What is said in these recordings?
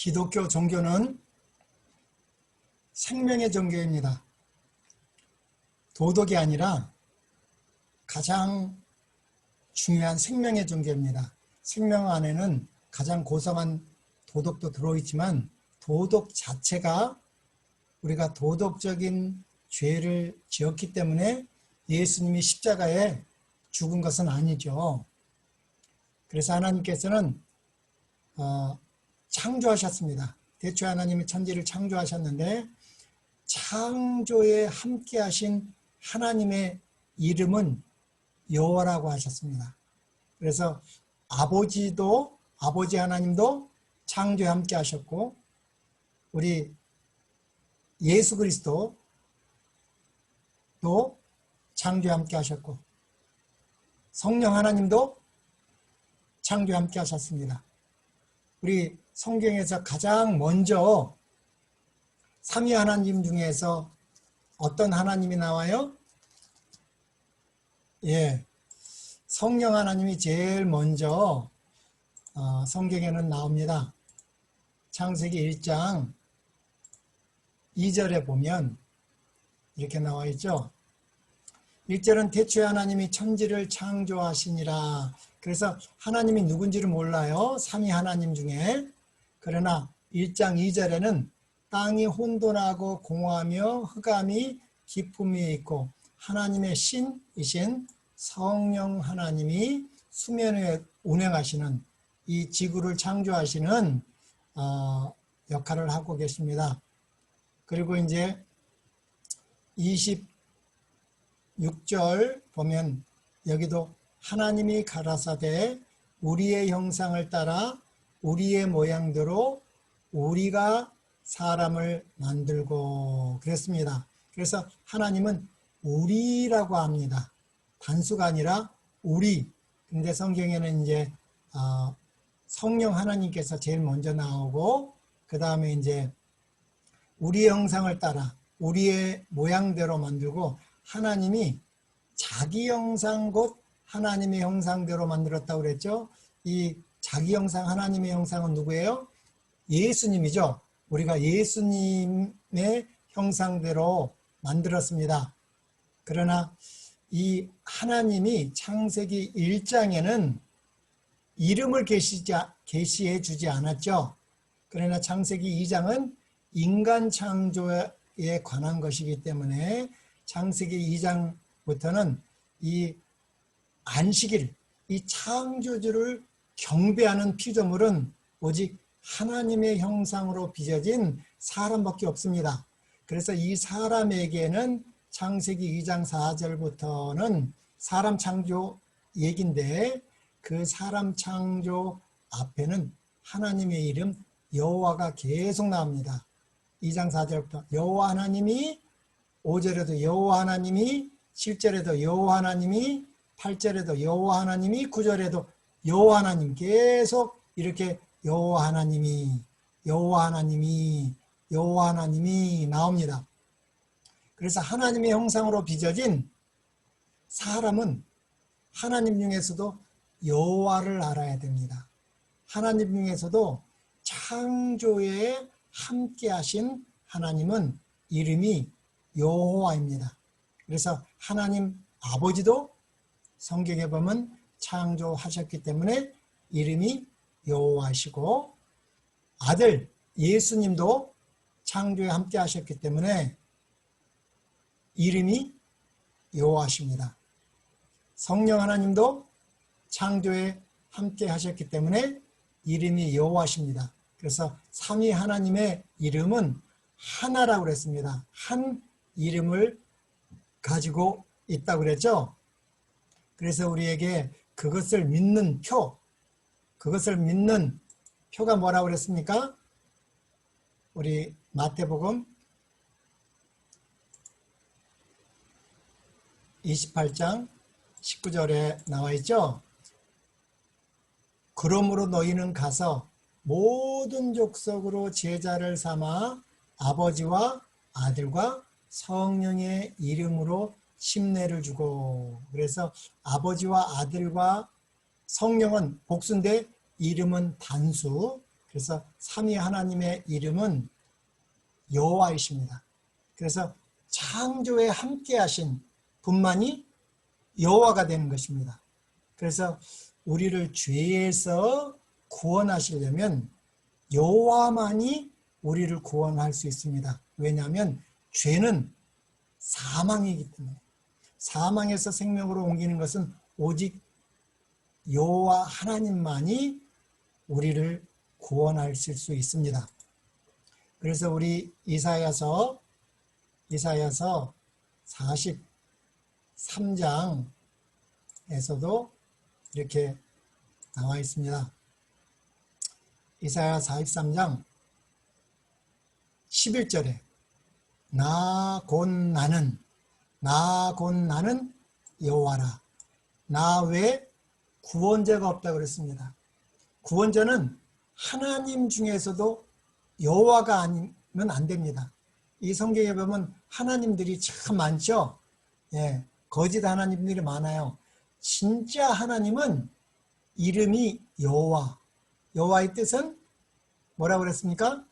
기독교 종교는 생명의 종교입니다. 도덕이 아니라 가장 중요한 생명의 종교입니다. 생명 안에는 가장 고상한 도덕도 들어있지만 도덕 자체가 우리가 도덕적인 죄를 지었기 때문에 예수님이 십자가에 죽은 것은 아니죠. 그래서 하나님께서는 창조하셨습니다. 대초에 하나님이 천지를 창조하셨는데 창조에 함께 하신 하나님의 이름은 여호와라고 하셨습니다. 그래서 아버지 하나님도 창조에 함께 하셨고 우리 예수 그리스도도 창조에 함께 하셨고 성령 하나님도 창조에 함께 하셨습니다. 우리 성경에서 가장 먼저 삼위 하나님 중에서 어떤 하나님이 나와요? 성령 하나님이 제일 먼저 성경에는 나옵니다. 창세기 1장 2절에 보면 이렇게 나와 있죠. 1절은 대초에 하나님이 천지를 창조하시니라. 그래서 하나님이 누군지를 몰라요. 삼위 하나님 중에. 그러나 1장 2절에는 땅이 혼돈하고 공허하며 흑암이 깊음이 있고 하나님의 신이신 성령 하나님이 수면 위에 운행하시는 이 지구를 창조하시는 역할을 하고 계십니다. 그리고 이제 26절 보면 여기도 하나님이 가라사대 우리의 형상을 따라 우리의 모양대로 우리가 사람을 만들고 그랬습니다. 그래서 하나님은 우리라고 합니다. 단수가 아니라 우리. 근데 성경에는 이제 성령 하나님께서 제일 먼저 나오고 그 다음에 이제 우리의 형상을 따라 우리의 모양대로 만들고 하나님이 자기 형상 곧 하나님의 형상대로 만들었다고 그랬죠. 이 자기 형상 하나님의 형상은 누구예요? 예수님이죠. 우리가 예수님의 형상대로 만들었습니다. 그러나 이 하나님이 창세기 1장에는 이름을 계시해 주지 않았죠. 그러나 창세기 2장은 인간 창조에 관한 것이기 때문에 창세기 2장부터는 이 안식일, 이 창조주를 경배하는 피조물은 오직 하나님의 형상으로 빚어진 사람밖에 없습니다. 그래서 이 사람에게는 창세기 2장 4절부터는 사람 창조 얘기인데 그 사람 창조 앞에는 하나님의 이름 여호와가 계속 나옵니다. 2장 4절부터 여호와 하나님이 5절에도 여호와 하나님이 7절에도 여호와 하나님이 8절에도 여호와 하나님이 9절에도 여호와 하나님 계속 이렇게 여호와 하나님이 나옵니다. 그래서 하나님의 형상으로 빚어진 사람은 하나님 중에서도 여호와를 알아야 됩니다. 하나님 중에서도 창조에 함께 하신 하나님은 이름이 여호와입니다. 그래서 하나님 아버지도 성경에 보면 창조하셨기 때문에 이름이 여호와시고 아들 예수님도 창조에 함께 하셨기 때문에 이름이 여호와십니다. 성령 하나님도 창조에 함께 하셨기 때문에 이름이 여호와십니다. 그래서 삼위 하나님의 이름은 하나라고 그랬습니다. 한 이름을 가지고 있다고 그랬죠. 그래서 우리에게 그것을 믿는 표가 뭐라고 그랬습니까? 우리 마태복음 28장 19절에 나와 있죠. 그러므로 너희는 가서 모든 족속으로 제자를 삼아 아버지와 아들과 성령의 이름으로 침례를 주고, 그래서 아버지와 아들과 성령은 복수인데 이름은 단수. 그래서 삼위 하나님의 이름은 여호와이십니다. 그래서 창조에 함께 하신 분만이 여호와가 되는 것입니다. 그래서 우리를 죄에서 구원하시려면 여호와만이 우리를 구원할 수 있습니다. 왜냐하면 죄는 사망이기 때문에, 사망에서 생명으로 옮기는 것은 오직 여호와 하나님만이 우리를 구원하실 수 있습니다. 그래서 우리 이사야서 43장에서도 이렇게 나와 있습니다. 이사야 43장 11절에 나 곧 나는 여호와라. 나 외에 구원자가 없다고 그랬습니다. 구원자는 하나님 중에서도 여호와가 아니면 안 됩니다. 이 성경에 보면 하나님들이 참 많죠. 예, 거짓 하나님들이 많아요. 진짜 하나님은 이름이 여호와. 여호와의 뜻은 뭐라고 그랬습니까?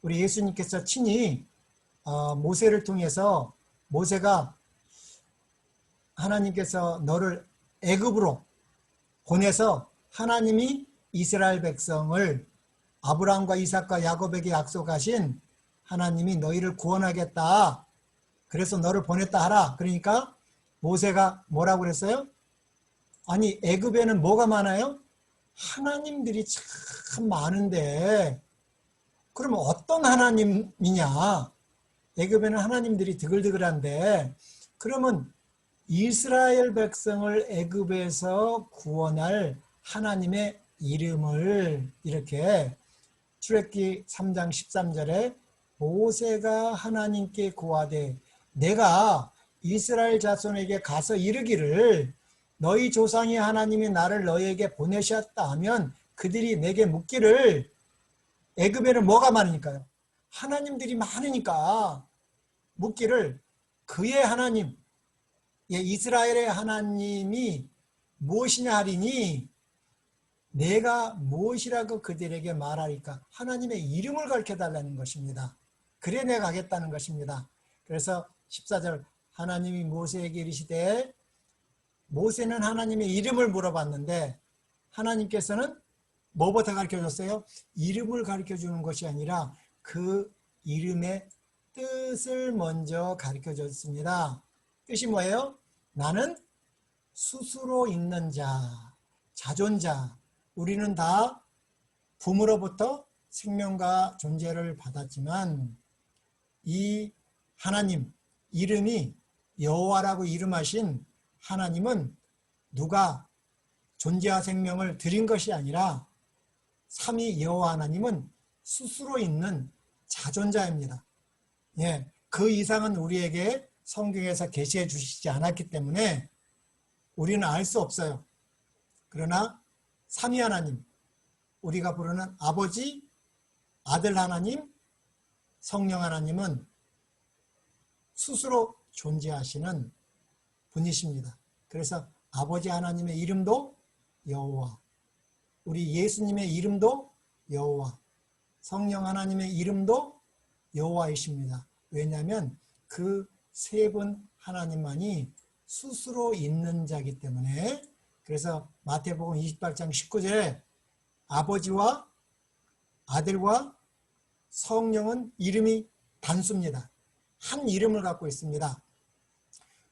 우리 예수님께서 친히 모세를 통해서, 모세가 하나님께서 너를 애굽으로 보내서 하나님이 이스라엘 백성을 아브라함과 이삭과 야곱에게 약속하신 하나님이 너희를 구원하겠다. 그래서 너를 보냈다 하라. 그러니까 모세가 뭐라고 그랬어요? 아니, 애굽에는 뭐가 많아요? 하나님들이 참 많은데 그러면 어떤 하나님이냐? 애굽에는 하나님들이 드글드글한데 그러면 이스라엘 백성을 애굽에서 구원할 하나님의 이름을 이렇게 출애굽기 3장 13절에 모세가 하나님께 고하되 내가 이스라엘 자손에게 가서 이르기를 너희 조상의 하나님이 나를 너희에게 보내셨다 하면 그들이 내게 묻기를, 애굽에는 뭐가 많으니까요? 하나님들이 많으니까 묻기를 그의 하나님, 이스라엘의 하나님이 무엇이냐 하리니 내가 무엇이라고 그들에게 말하리까? 하나님의 이름을 가르쳐달라는 것입니다. 그래 내가 가겠다는 것입니다. 그래서 14절 하나님이 모세에게 이르시되, 모세는 하나님의 이름을 물어봤는데 하나님께서는 뭐부터 가르쳐줬어요? 이름을 가르쳐주는 것이 아니라 그 이름의 뜻을 먼저 가르쳐줬습니다. 뜻이 뭐예요? 나는 스스로 있는 자, 자존자. 우리는 다 부모로부터 생명과 존재를 받았지만 이 하나님, 이름이 여호와라고 이름하신 하나님은 누가 존재와 생명을 드린 것이 아니라 삼위 여호와 하나님은 스스로 있는 자존자입니다. 예, 그 이상은 우리에게 성경에서 계시해 주시지 않았기 때문에 우리는 알 수 없어요. 그러나 삼위 하나님, 우리가 부르는 아버지, 아들 하나님, 성령 하나님은 스스로 존재하시는 분이십니다. 그래서 아버지 하나님의 이름도 여호와, 우리 예수님의 이름도 여호와, 성령 하나님의 이름도 여호와이십니다. 왜냐하면 그 세 분 하나님만이 스스로 있는 자이기 때문에. 그래서 마태복음 28장 19절에 아버지와 아들과 성령은 이름이 단수입니다. 한 이름을 갖고 있습니다.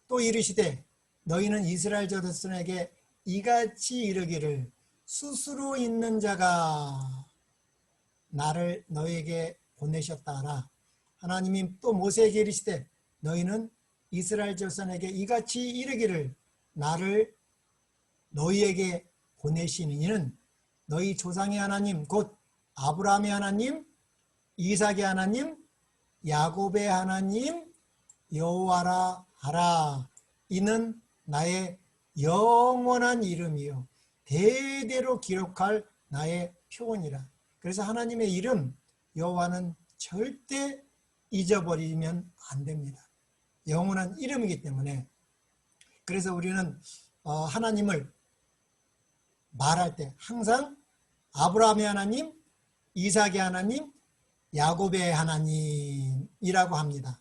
또 이르시되 너희는 이스라엘 자손에게 이같이 이르기를 스스로 있는 자가 나를 너희에게 보내셨다 하라. 하나님이 또 모세에게 이르시되 너희는 이스라엘 자손에게 이같이 이르기를 나를 너희에게 보내신 이는 너희 조상의 하나님 곧 아브라함의 하나님, 이삭의 하나님, 야곱의 하나님 여호와라 하라. 이는 나의 영원한 이름이요 대대로 기록할 나의 표본이라. 그래서 하나님의 이름 여호와는 절대 잊어버리면 안 됩니다. 영원한 이름이기 때문에. 그래서 우리는 하나님을 말할 때 항상 아브라함의 하나님, 이삭의 하나님, 야곱의 하나님이라고 합니다.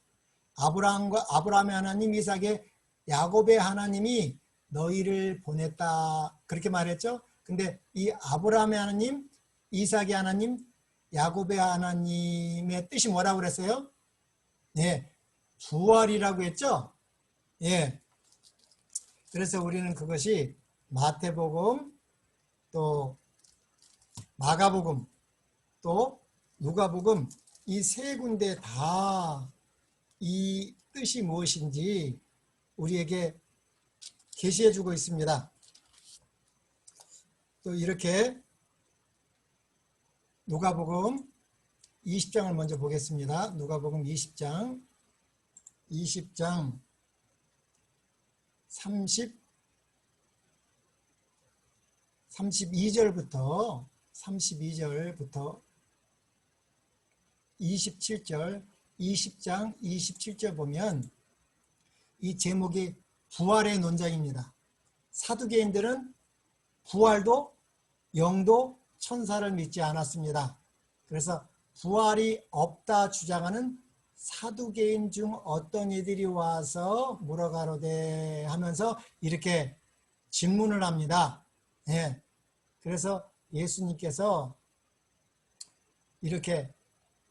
아브라함의 하나님, 이삭의, 야곱의 하나님이 너희를 보냈다 그렇게 말했죠. 근데 이 아브라함의 하나님, 이삭의 하나님, 야곱의 하나님의 뜻이 뭐라고 그랬어요? 예, 부활이라고 했죠. 예. 그래서 우리는 그것이 마태복음, 또 마가복음, 또 누가복음 이 세 군데 다 이 뜻이 무엇인지 우리에게 계시해 주고 있습니다. 또 이렇게 누가복음 20장을 먼저 보겠습니다. 누가복음 20장 32절부터 27절 20장 27절 보면 이 제목이 부활의 논장입니다. 사두개인들은 부활도 영도 천사를 믿지 않았습니다. 그래서 부활이 없다 주장하는 사두개인 중 어떤 이들이 와서 물어가로되 하면서 이렇게 질문을 합니다. 예. 그래서 예수님께서 이렇게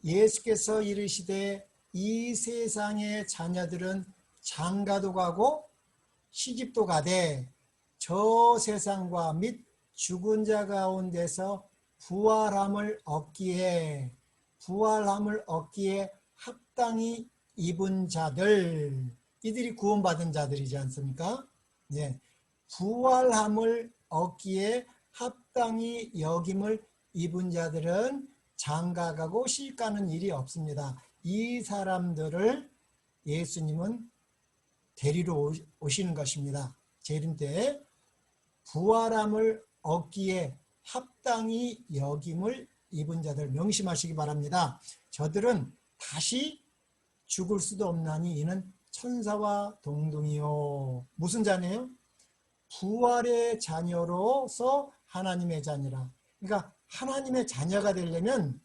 예수께서 이르시되 이 세상의 자녀들은 장가도 가고 시집도 가되 저 세상과 및 죽은 자 가운데서 부활함을 얻기에 합당히 입은 자들, 이들이 구원받은 자들이지 않습니까? 네. 부활함을 얻기에 합당히 여김을 입은 자들은 장가가고 시집가는 일이 없습니다. 이 사람들을 예수님은 데리러 오시는 것입니다. 재림 때 부활함을 얻기에 합당히 여김을 입은 자들 명심하시기 바랍니다. 저들은 다시 죽을 수도 없나니 이는 천사와 동등이요. 무슨 자녀요? 부활의 자녀로서 하나님의 자녀라. 그러니까 하나님의 자녀가 되려면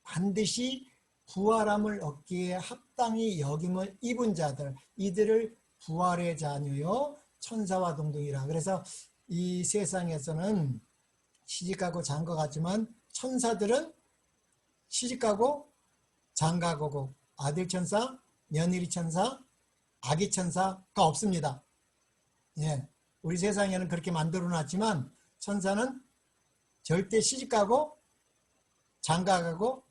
반드시 부활함을 얻기에 합당히 여김을 입은 자들, 이들을 부활의 자녀요 천사와 동등이라. 그래서 이 세상에서는 시집가고 장가가지만 천사들은 시집가고 장가가고 아들 천사, 며느리 천사, 아기 천사가 없습니다. 예, 우리 세상에는 그렇게 만들어 놨지만 천사는 절대 시집가고 장가가고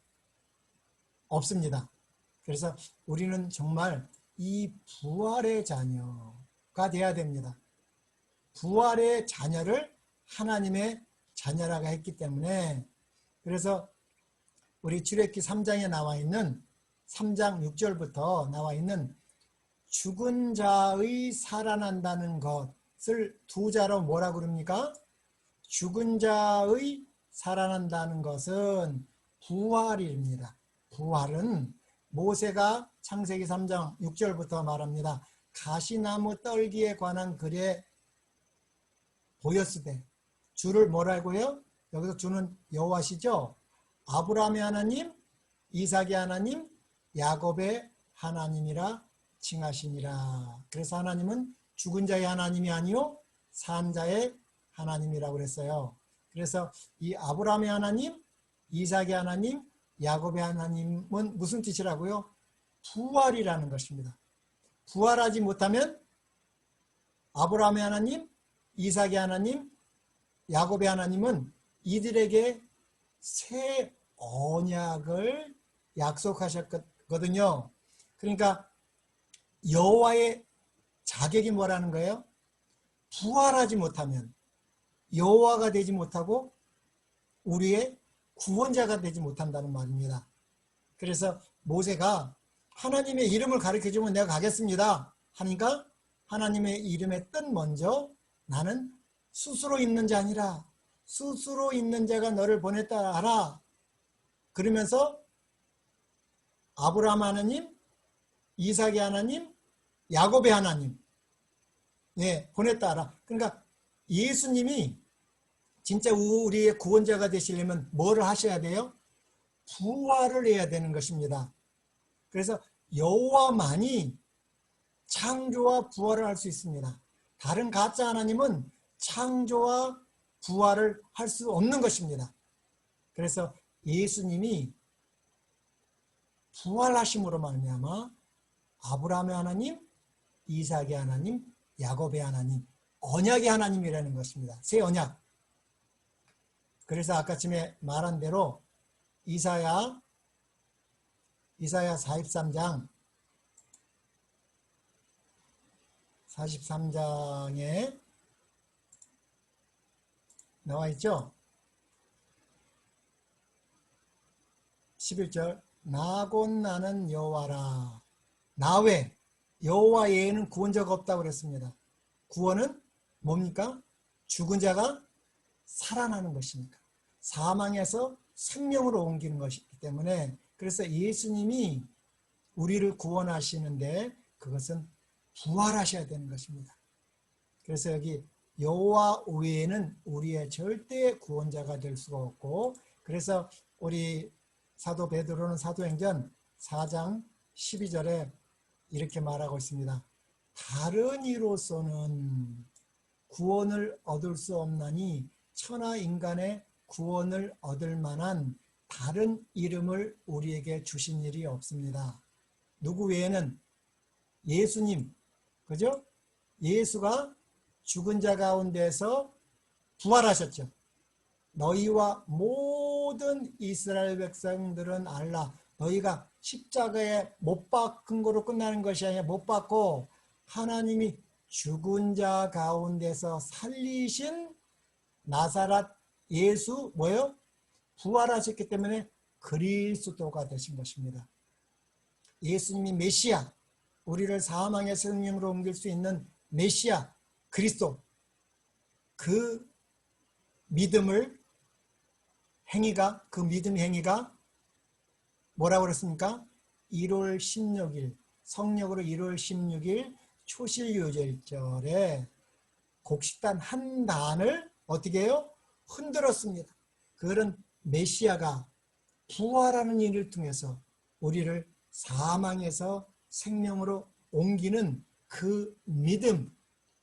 없습니다. 그래서 우리는 정말 이 부활의 자녀가 되어야 됩니다. 부활의 자녀를 하나님의 자녀라고 했기 때문에, 그래서 우리 출애굽기 3장에 나와 있는 3장 6절부터 나와 있는 죽은 자의 살아난다는 것을 두 자로 뭐라고 그럽니까? 죽은 자의 살아난다는 것은 부활입니다. 부활은 모세가 창세기 3장 6절부터 말합니다. 가시나무 떨기에 관한 글에 보였으되, 주를 뭐라고요? 여기서 주는 여호와시죠. 아브라함의 하나님, 이삭의 하나님, 야곱의 하나님이라 칭하시니라. 그래서 하나님은 죽은 자의 하나님이 아니요 산 자의 하나님이라고 그랬어요. 그래서 이 아브라함의 하나님, 이삭의 하나님, 야곱의 하나님은 무슨 뜻이라고요? 부활이라는 것입니다. 부활하지 못하면 아브라함의 하나님, 이삭의 하나님, 야곱의 하나님은 이들에게 새 언약을 약속하셨거든요. 그러니까 여호와의 자격이 뭐라는 거예요? 부활하지 못하면 여호와가 되지 못하고 우리의 구원자가 되지 못한다는 말입니다. 그래서 모세가 하나님의 이름을 가르쳐주면 내가 가겠습니다 하니까 하나님의 이름의 뜻 먼저 나는 스스로 있는 자 아니라 스스로 있는 자가 너를 보냈다 하라. 그러면서 아브라함 하나님, 이삭의 하나님, 야곱의 하나님 보냈다 하라. 그러니까 예수님이 진짜 우리의 구원자가 되시려면 뭐를 하셔야 돼요? 부활을 해야 되는 것입니다. 그래서 여호와만이 창조와 부활을 할 수 있습니다. 다른 가짜 하나님은 창조와 부활을 할 수 없는 것입니다. 그래서 예수님이 부활하심으로 말미암아 아브라함의 하나님, 이삭의 하나님, 야곱의 하나님, 언약의 하나님이라는 것입니다. 새 언약. 그래서 아까쯤에 말한 대로 이사야 43장에 나와 있죠. 11절 나 곧 나는 여호와라. 나 외 여호와 외에는 구원자가 없다고 그랬습니다. 구원은 뭡니까? 죽은 자가 살아나는 것이니까. 사망에서 생명으로 옮기는 것이기 때문에 그래서 예수님이 우리를 구원하시는데 그것은 부활하셔야 되는 것입니다. 그래서 여기 여호와 외에는 우리의 절대 구원자가 될 수가 없고 그래서 우리 사도 베드로는 사도행전 4장 12절에 이렇게 말하고 있습니다. 다른 이로서는 구원을 얻을 수 없나니 천하 인간의 구원을 얻을 만한 다른 이름을 우리에게 주신 일이 없습니다. 누구 외에는 예수님, 그죠? 예수가 죽은 자 가운데서 부활하셨죠. 너희와 모든 이스라엘 백성들은 알라. 너희가 십자가에 못 박은 거로 끝나는 것이 아니라 못 박고 하나님이 죽은 자 가운데서 살리신 나사렛 예수 뭐예요? 부활하셨기 때문에 그리스도가 되신 것입니다. 예수님이 메시아, 우리를 사망의 생명으로 옮길 수 있는 메시아 그리스도, 그 믿음을 행위가, 그 믿음 행위가 뭐라고 그랬습니까? 1월 16일 성력으로 1월 16일 초실유절절에 곡식단 한 단을 어떻게 해요? 흔들었습니다. 그런 메시아가 부활하는 일을 통해서 우리를 사망에서 생명으로 옮기는 그 믿음,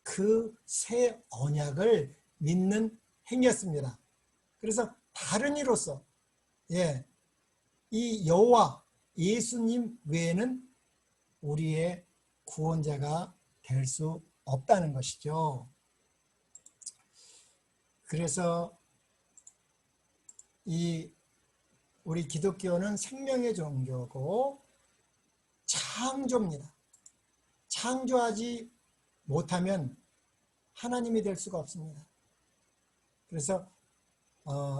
그 새 언약을 믿는 행위였습니다. 그래서 다른 이로서 이 여호와 예수님 외에는 우리의 구원자가 될 수 없다는 것이죠. 그래서 우리 기독교는 생명의 종교고 창조입니다. 창조하지 못하면 하나님이 될 수가 없습니다. 그래서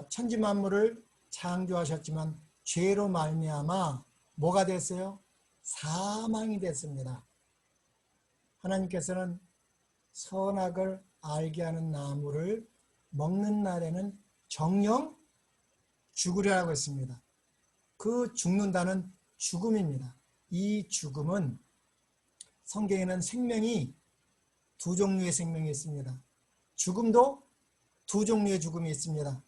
천지 만물을 창조하셨지만 죄로 말미암아 뭐가 됐어요? 사망이 됐습니다. 하나님께서는 선악을 알게 하는 나무를 먹는 날에는 정령 죽으리라고 했습니다. 그 죽는다는 죽음입니다. 이 죽음은 성경에는 생명이 두 종류의 생명이 있습니다. 죽음도 두 종류의 죽음이 있습니다.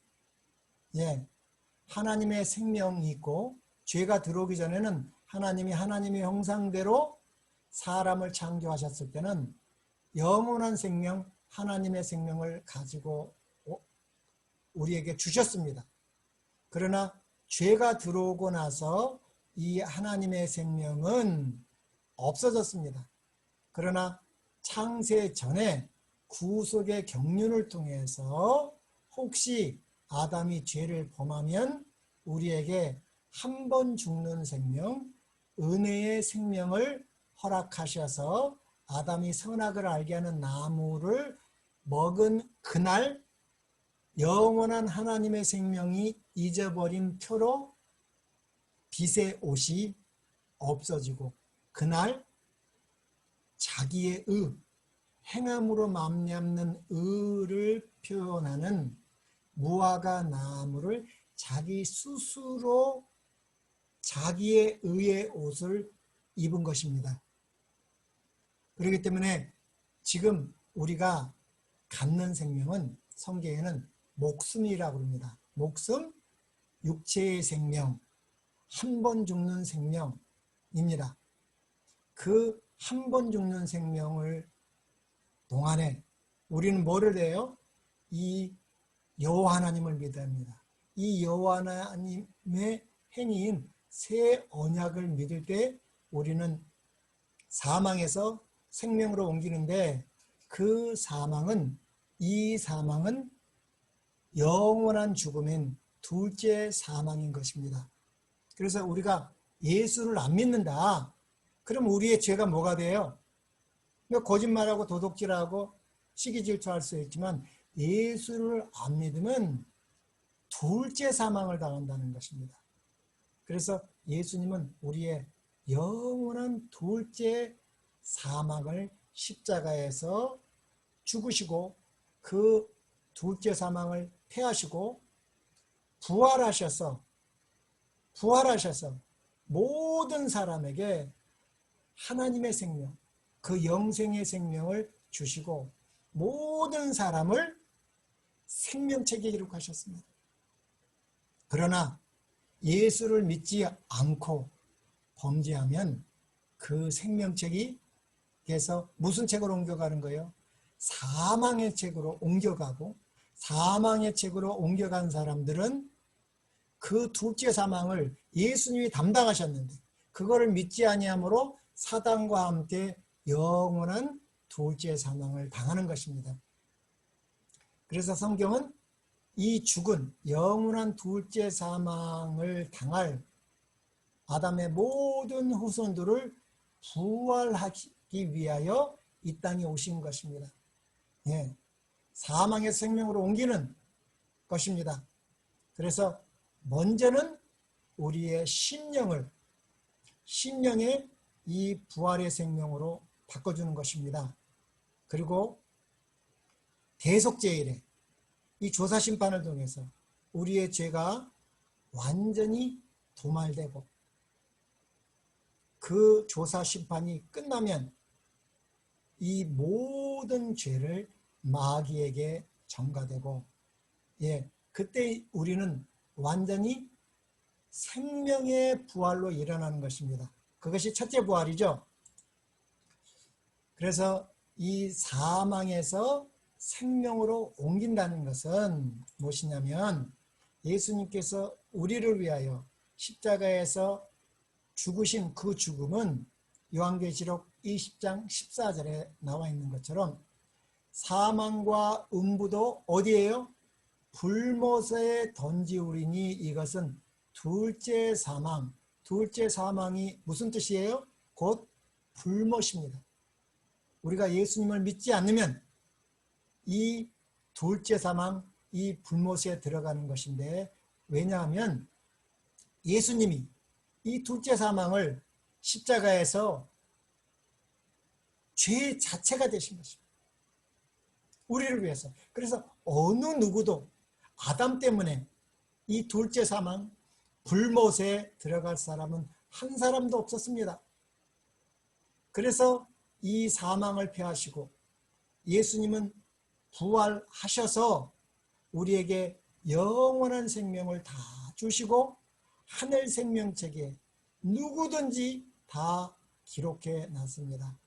하나님의 생명이 있고 죄가 들어오기 전에는 하나님이 하나님의 형상대로 사람을 창조하셨을 때는 영원한 생명, 하나님의 생명을 가지고 우리에게 주셨습니다. 그러나 죄가 들어오고 나서 이 하나님의 생명은 없어졌습니다. 그러나 창세 전에 구속의 경륜을 통해서 혹시 아담이 죄를 범하면 우리에게 한 번 죽는 생명, 은혜의 생명을 허락하셔서 아담이 선악을 알게 하는 나무를 먹은 그날 영원한 하나님의 생명이 잊어버린 표로 빛의 옷이 없어지고 그날 자기의 행함으로 말미암는 의를 표현하는 무화과 나무를 자기 스스로 자기의 의의 옷을 입은 것입니다. 그렇기 때문에 지금 우리가 갖는 생명은 성경에는 목숨이라고 합니다. 목숨, 육체의 생명, 한 번 죽는 생명입니다. 그 한 번 죽는 생명을 동안에 우리는 뭐를 해요? 이 여호와 하나님을 믿어야 합니다. 이 여호와 하나님의 행위인 새 언약을 믿을 때 우리는 사망에서 생명으로 옮기는데 이 사망은 영원한 죽음인 둘째 사망인 것입니다. 그래서 우리가 예수를 안 믿는다. 그럼 우리의 죄가 뭐가 돼요? 거짓말하고 도둑질하고 시기질투할 수 있지만 예수를 안 믿으면 둘째 사망을 당한다는 것입니다. 그래서 예수님은 우리의 영원한 둘째 사망을 십자가에서 죽으시고 그 둘째 사망을 패하시고 부활하셔서 모든 사람에게 하나님의 생명, 그 영생의 생명을 주시고 모든 사람을 생명책에 기록하셨습니다. 그러나 예수를 믿지 않고 범죄하면 그 생명책에서 무슨 책으로 옮겨가는 거예요? 사망의 책으로 옮겨가고 사망의 책으로 옮겨간 사람들은 그 둘째 사망을 예수님이 담당하셨는데 그거를 믿지 아니함으로 사단과 함께 영원한 둘째 사망을 당하는 것입니다. 그래서 성경은 이 죽은 영원한 둘째 사망을 당할 아담의 모든 후손들을 부활하기 위하여 이 땅에 오신 것입니다. 예, 사망의 생명으로 옮기는 것입니다. 그래서 먼저는 우리의 심령의 이 부활의 생명으로 바꿔주는 것입니다. 그리고 대속죄일에 이 조사심판을 통해서 우리의 죄가 완전히 도말되고 그 조사심판이 끝나면 이 모든 죄를 마귀에게 전가되고 그때 우리는 완전히 생명의 부활로 일어나는 것입니다. 그것이 첫째 부활이죠. 그래서 이 사망에서 생명으로 옮긴다는 것은 무엇이냐면 예수님께서 우리를 위하여 십자가에서 죽으신 그 죽음은 요한계시록 20장 14절에 나와 있는 것처럼 사망과 음부도 어디예요? 불못에 던지우리니 이것은 둘째 사망이 무슨 뜻이에요? 곧 불못입니다. 우리가 예수님을 믿지 않으면 이 둘째 사망, 이 불못에 들어가는 것인데 왜냐하면 예수님이 이 둘째 사망을 십자가에서 죄 자체가 되신 것입니다. 우리를 위해서. 그래서 어느 누구도 아담 때문에 이 둘째 사망, 불못에 들어갈 사람은 한 사람도 없었습니다. 그래서 이 사망을 패하시고 예수님은 부활하셔서 우리에게 영원한 생명을 다 주시고 하늘 생명책에 누구든지 다 기록해 놨습니다.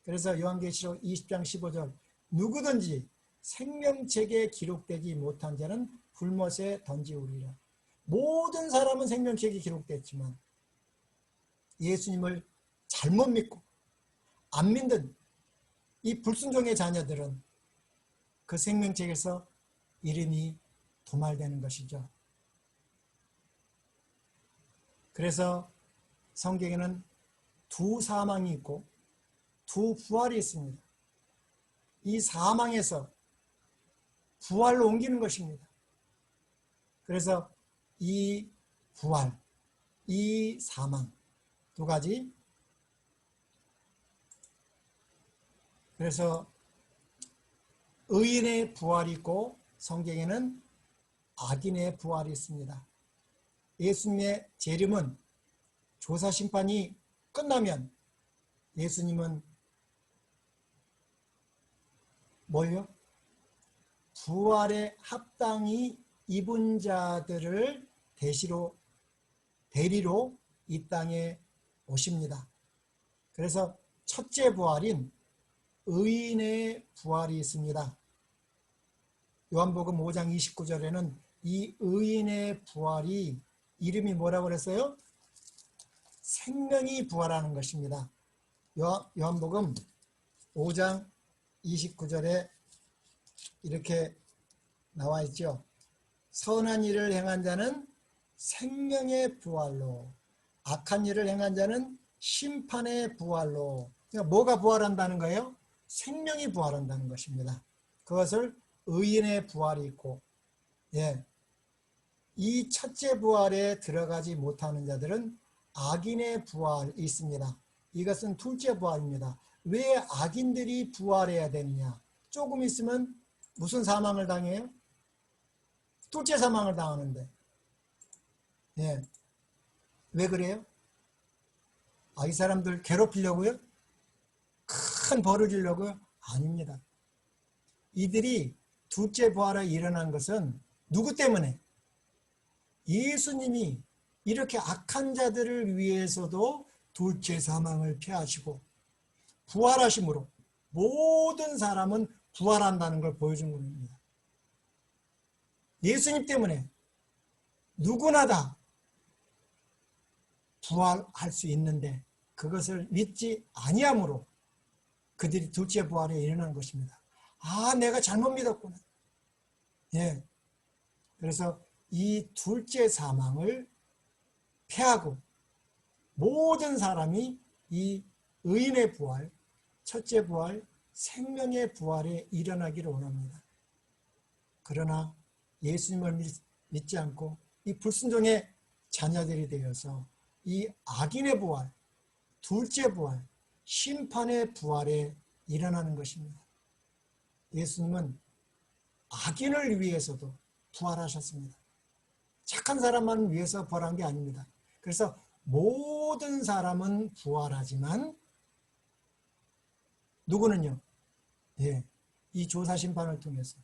그래서 요한계시록 20장 15절 누구든지 생명책에 기록되지 못한 자는 불못에 던지우리라. 모든 사람은 생명책에 기록됐지만 예수님을 잘못 믿고 안 믿는 이 불순종의 자녀들은 그 생명책에서 이름이 도말되는 것이죠. 그래서 성경에는 두 사망이 있고 두 부활이 있습니다. 이 사망에서 부활로 옮기는 것입니다. 그래서 이 부활, 이 사망 두 가지. 그래서 의인의 부활이 있고 성경에는 악인의 부활이 있습니다. 예수님의 재림은 조사심판이 끝나면 예수님은 뭐예요? 부활의 합당히 입은 자들을 대시로 대리로 이 땅에 오십니다. 그래서 첫째 부활인 의인의 부활이 있습니다. 요한복음 5장 29절에는 이 의인의 부활이 이름이 뭐라고 그랬어요? 생명이 부활하는 것입니다. 요한복음 5장 29절에 이렇게 나와 있죠. 선한 일을 행한 자는 생명의 부활로, 악한 일을 행한 자는 심판의 부활로. 그러니까 뭐가 부활한다는 거예요? 생명이 부활한다는 것입니다. 그것을 의인의 부활이 있고, 예, 이 첫째 부활에 들어가지 못하는 자들은 악인의 부활이 있습니다. 이것은 둘째 부활입니다. 왜 악인들이 부활해야 되느냐? 조금 있으면 무슨 사망을 당해요? 둘째 사망을 당하는데. 예. 왜 그래요? 이 사람들 괴롭히려고요? 큰 벌을 주려고요? 아닙니다. 이들이 둘째 부활에 일어난 것은 누구 때문에? 예수님이 이렇게 악한 자들을 위해서도 둘째 사망을 피하시고 부활하심으로 모든 사람은 부활한다는 걸 보여준 겁니다. 예수님 때문에 누구나 다 부활할 수 있는데 그것을 믿지 아니함으로 그들이 둘째 부활에 일어난 것입니다. 내가 잘못 믿었구나. 예. 그래서 이 둘째 사망을 패하고 모든 사람이 이 의인의 부활, 첫째 부활, 생명의 부활에 일어나기를 원합니다. 그러나 예수님을 믿지 않고 이 불순종의 자녀들이 되어서 이 악인의 부활, 둘째 부활, 심판의 부활에 일어나는 것입니다. 예수님은 악인을 위해서도 부활하셨습니다. 착한 사람만 위해서 부활한 게 아닙니다. 그래서 모든 사람은 부활하지만 누구는요? 예, 이 조사심판을 통해서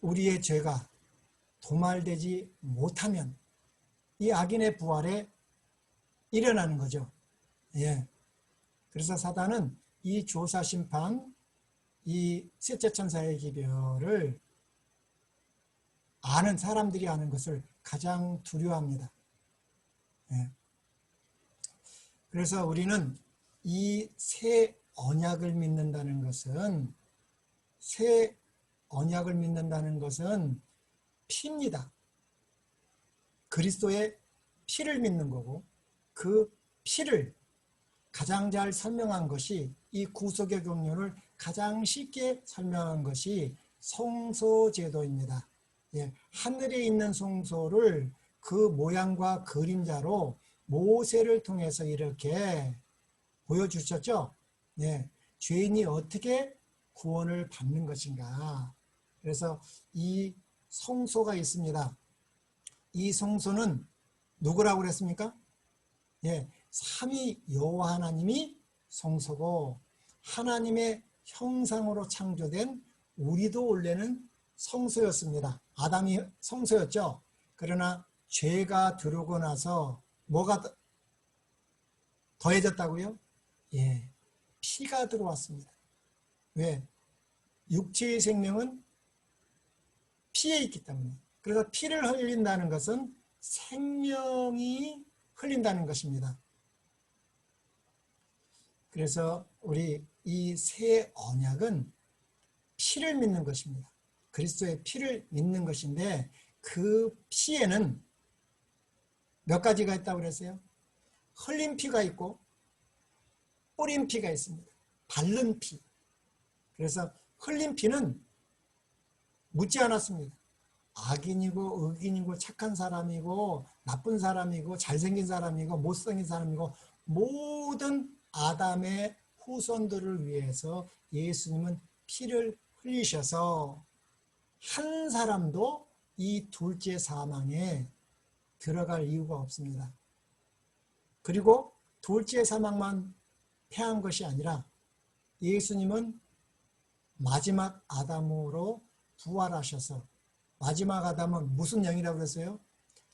우리의 죄가 도말되지 못하면 이 악인의 부활에 일어나는 거죠. 예. 그래서 사단은 이 조사심판, 이 셋째 천사의 기별을 아는 사람들이 아는 것을 가장 두려워합니다. 예. 그래서 우리는 이 새 언약을 믿는다는 것은 피입니다. 그리스도의 피를 믿는 거고 그 피를 가장 잘 설명한 것이 이 구속의 경륜을 가장 쉽게 설명한 것이 성소제도입니다. 예, 하늘에 있는 성소를 그 모양과 그림자로 모세를 통해서 이렇게 보여주셨죠. 예, 죄인이 어떻게 구원을 받는 것인가. 그래서 이 성소가 있습니다. 이 성소는 누구라고 그랬습니까? 예, 삼위 여호와 하나님이 성소고 하나님의 형상으로 창조된 우리도 원래는 성소였습니다. 아담이 성소였죠. 그러나 죄가 들어오고 나서 뭐가 더해졌다고요? 예, 피가 들어왔습니다. 왜? 육체의 생명은 피에 있기 때문에. 그래서 피를 흘린다는 것은 생명이 흘린다는 것입니다. 그래서 우리 이 새 언약은 피를 믿는 것입니다. 그리스도의 피를 믿는 것인데 그 피에는 몇 가지가 있다고 그랬어요? 흘린 피가 있고 뿌린 피가 있습니다. 바른 피. 그래서 흘린 피는 묻지 않았습니다. 악인이고 의인이고 착한 사람이고 나쁜 사람이고 잘생긴 사람이고 못생긴 사람이고 모든 아담의 후손들을 위해서 예수님은 피를 흘리셔서 한 사람도 이 둘째 사망에 들어갈 이유가 없습니다. 그리고 둘째 사망만 패한 것이 아니라 예수님은 마지막 아담으로 부활하셔서 마지막 아담은 무슨 영이라고 그랬어요?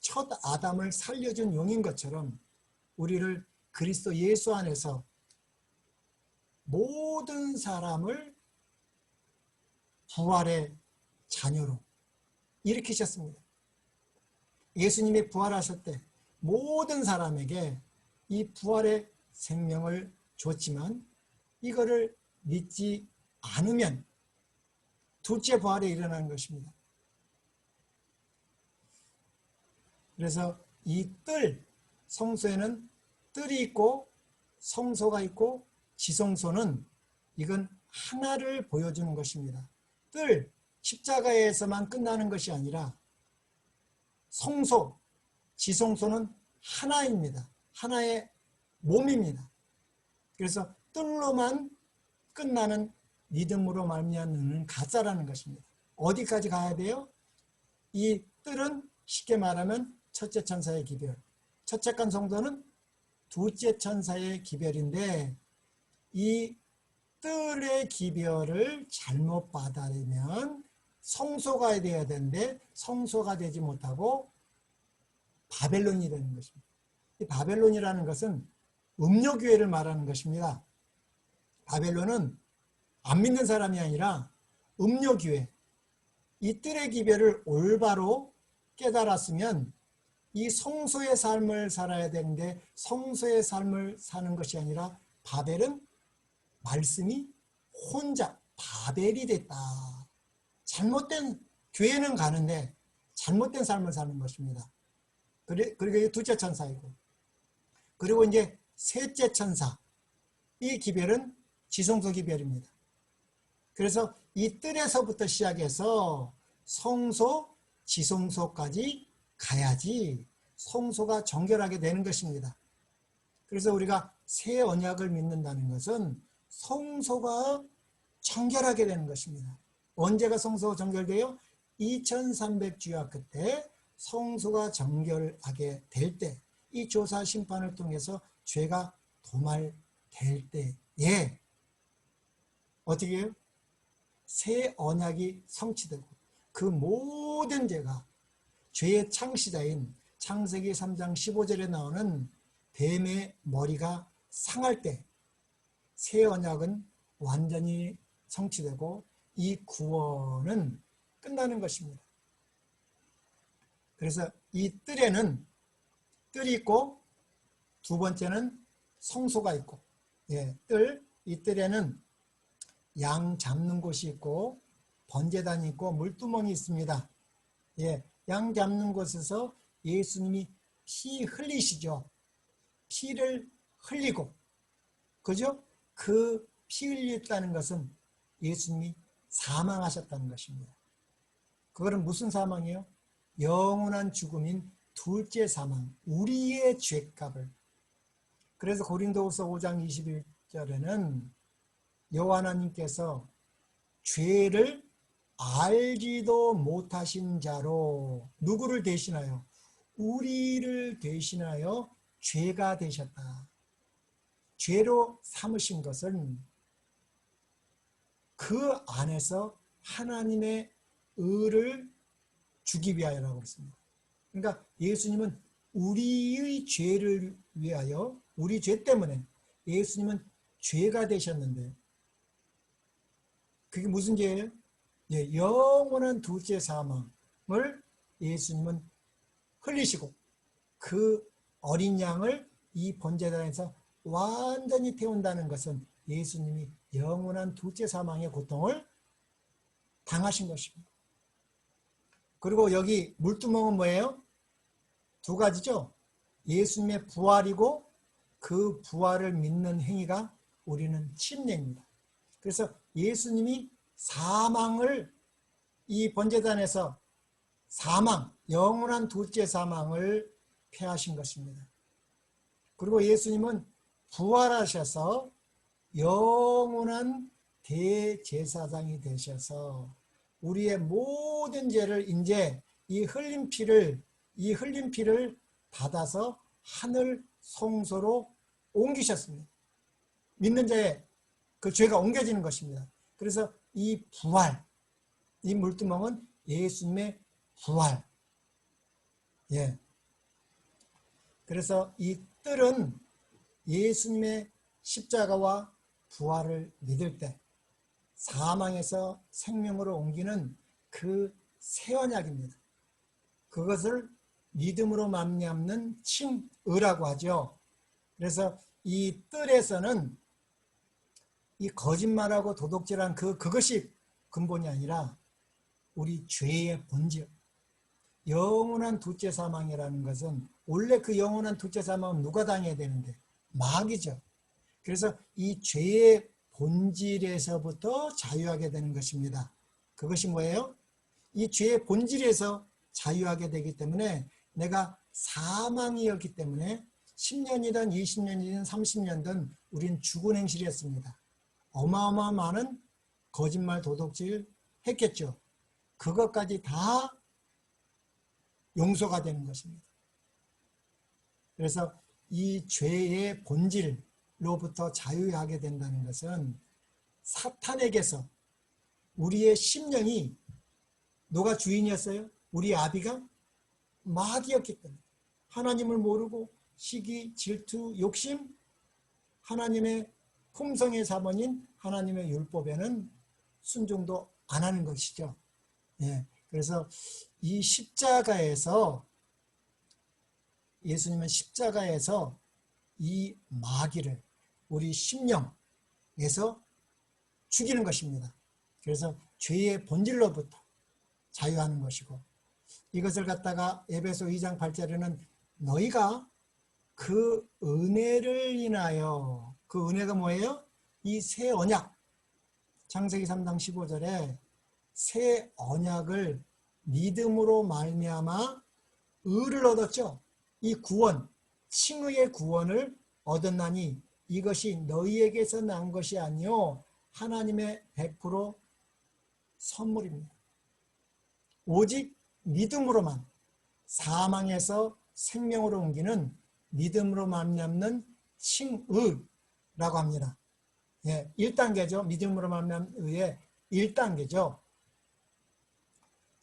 첫 아담을 살려준 용인 것처럼 우리를 그리스도 예수 안에서 모든 사람을 부활의 자녀로 일으키셨습니다. 예수님이 부활하실 때 모든 사람에게 이 부활의 생명을 줬지만 이거를 믿지 않으면 둘째 부활에 일어나는 것입니다. 그래서 이 뜰, 성소에는 뜰이 있고 성소가 있고 지성소는 이건 하나를 보여주는 것입니다. 뜰, 십자가에서만 끝나는 것이 아니라 성소, 지성소는 하나입니다. 하나의 몸입니다. 그래서 뜰로만 끝나는 믿음으로 말미암는 가짜라는 것입니다. 어디까지 가야 돼요? 이 뜰은 쉽게 말하면 첫째 천사의 기별, 첫째 간 성도는 둘째 천사의 기별인데 이 뜰의 기별을 잘못 받아내면 성소가 되어야 되는데 성소가 되지 못하고 바벨론이 되는 것입니다. 이 바벨론이라는 것은 음료교회를 말하는 것입니다. 바벨론은 안 믿는 사람이 아니라 음료교회, 이 뜰의 기별을 올바로 깨달았으면 이 성소의 삶을 살아야 되는데 성소의 삶을 사는 것이 아니라 바벨은 말씀이 혼자 바벨이 됐다. 잘못된 교회는 가는데 잘못된 삶을 사는 것입니다. 그리고 둘째 천사이고 그리고 이제 셋째 천사 이 기별은 지성소 기별입니다. 그래서 이 뜰에서부터 시작해서 성소, 지성소까지 가야지 성소가 정결하게 되는 것입니다. 그래서 우리가 새 언약을 믿는다는 것은 성소가 정결하게 되는 것입니다. 언제가 성소가 정결돼요? 2300주야 그때 성소가 정결하게 될 때, 이 조사 심판을 통해서 죄가 도말될 때에 어떻게 해요? 새 언약이 성취되고 그 모든 죄가 죄의 창시자인 창세기 3장 15절에 나오는 뱀의 머리가 상할 때 새 언약은 완전히 성취되고 이 구원은 끝나는 것입니다. 그래서 이 뜰에는 뜰이 있고 두 번째는 성소가 있고 이 뜰에는 양 잡는 곳이 있고 번제단이 있고 물두멍이 있습니다. 양 잡는 곳에서 예수님이 피 흘리시죠. 피를 흘리고 그죠? 그 피 흘렸다는 것은 예수님이 사망하셨다는 것입니다. 그거는 무슨 사망이에요? 영원한 죽음인 둘째 사망, 우리의 죄값을. 그래서 고린도후서 5장 21절에는 여호와 하나님께서 죄를 알지도 못하신 자로 누구를 대신하여? 우리를 대신하여 죄가 되셨다. 죄로 삼으신 것은 그 안에서 하나님의 의를 주기 위하여라고 했습니다. 그러니까 예수님은 우리의 죄를 위하여, 우리 죄 때문에 예수님은 죄가 되셨는데 그게 무슨 죄예요? 영원한 둘째 사망을 예수님은 흘리시고 그 어린 양을 이 번제단에서 완전히 태운다는 것은 예수님이 영원한 둘째 사망의 고통을 당하신 것입니다. 그리고 여기 물두멍은 뭐예요? 두 가지죠. 예수님의 부활이고 그 부활을 믿는 행위가 우리는 침례입니다. 그래서 예수님이 사망을 이 번제단에서 사망, 영원한 둘째 사망을 패하신 것입니다. 그리고 예수님은 부활하셔서 영원한 대제사장이 되셔서 우리의 모든 죄를 이제 이 흘린 피를 받아서 하늘 성소로 옮기셨습니다. 믿는 자의 그 죄가 옮겨지는 것입니다. 그래서 이 부활, 이 물두멍은 예수님의 부활, 그래서 이 뜰은 예수님의 십자가와 부활을 믿을 때 사망에서 생명으로 옮기는 그 새 언약입니다. 그것을 믿음으로 말미암는 칭의라고 하죠. 그래서 이 뜰에서는 이 거짓말하고 도둑질한 그것이 근본이 아니라 우리 죄의 본질, 영원한 둘째 사망이라는 것은 원래 그 영원한 둘째 사망은 누가 당해야 되는데? 마귀죠. 그래서 이 죄의 본질에서부터 자유하게 되는 것입니다. 그것이 뭐예요? 이 죄의 본질에서 자유하게 되기 때문에 내가 사망이었기 때문에 10년이든 20년이든 30년이든 우린 죽은 행실을 했습니다. 어마어마한 거짓말 도둑질 했겠죠. 그것까지 다 용서가 되는 것입니다. 그래서 이 죄의 본질로부터 자유하게 된다는 것은 사탄에게서 우리의 심령이 누가 주인이었어요? 우리 아비가 마귀였기 때문에 하나님을 모르고 시기, 질투, 욕심, 하나님의 품성의 사본인 하나님의 율법에는 순종도 안 하는 것이죠. 예, 그래서 이 십자가에서 예수님은 십자가에서 이 마귀를 우리 심령에서 죽이는 것입니다. 그래서 죄의 본질로부터 자유하는 것이고 이것을 갖다가 에베소 2장 8절에는 너희가 그 은혜를 인하여 그 은혜가 뭐예요? 이 새 언약 창세기 3장 15절에 새 언약을 믿음으로 말미암아 의를 얻었죠. 이 구원, 칭의의 구원을 얻었나니 이것이 너희에게서 난 것이 아니요 하나님의 100% 선물입니다. 오직 믿음으로만 사망에서 생명으로 옮기는 믿음으로 말미암는 칭의라고 합니다. 예, 1단계죠. 믿음으로 말미암는 의의 1단계죠.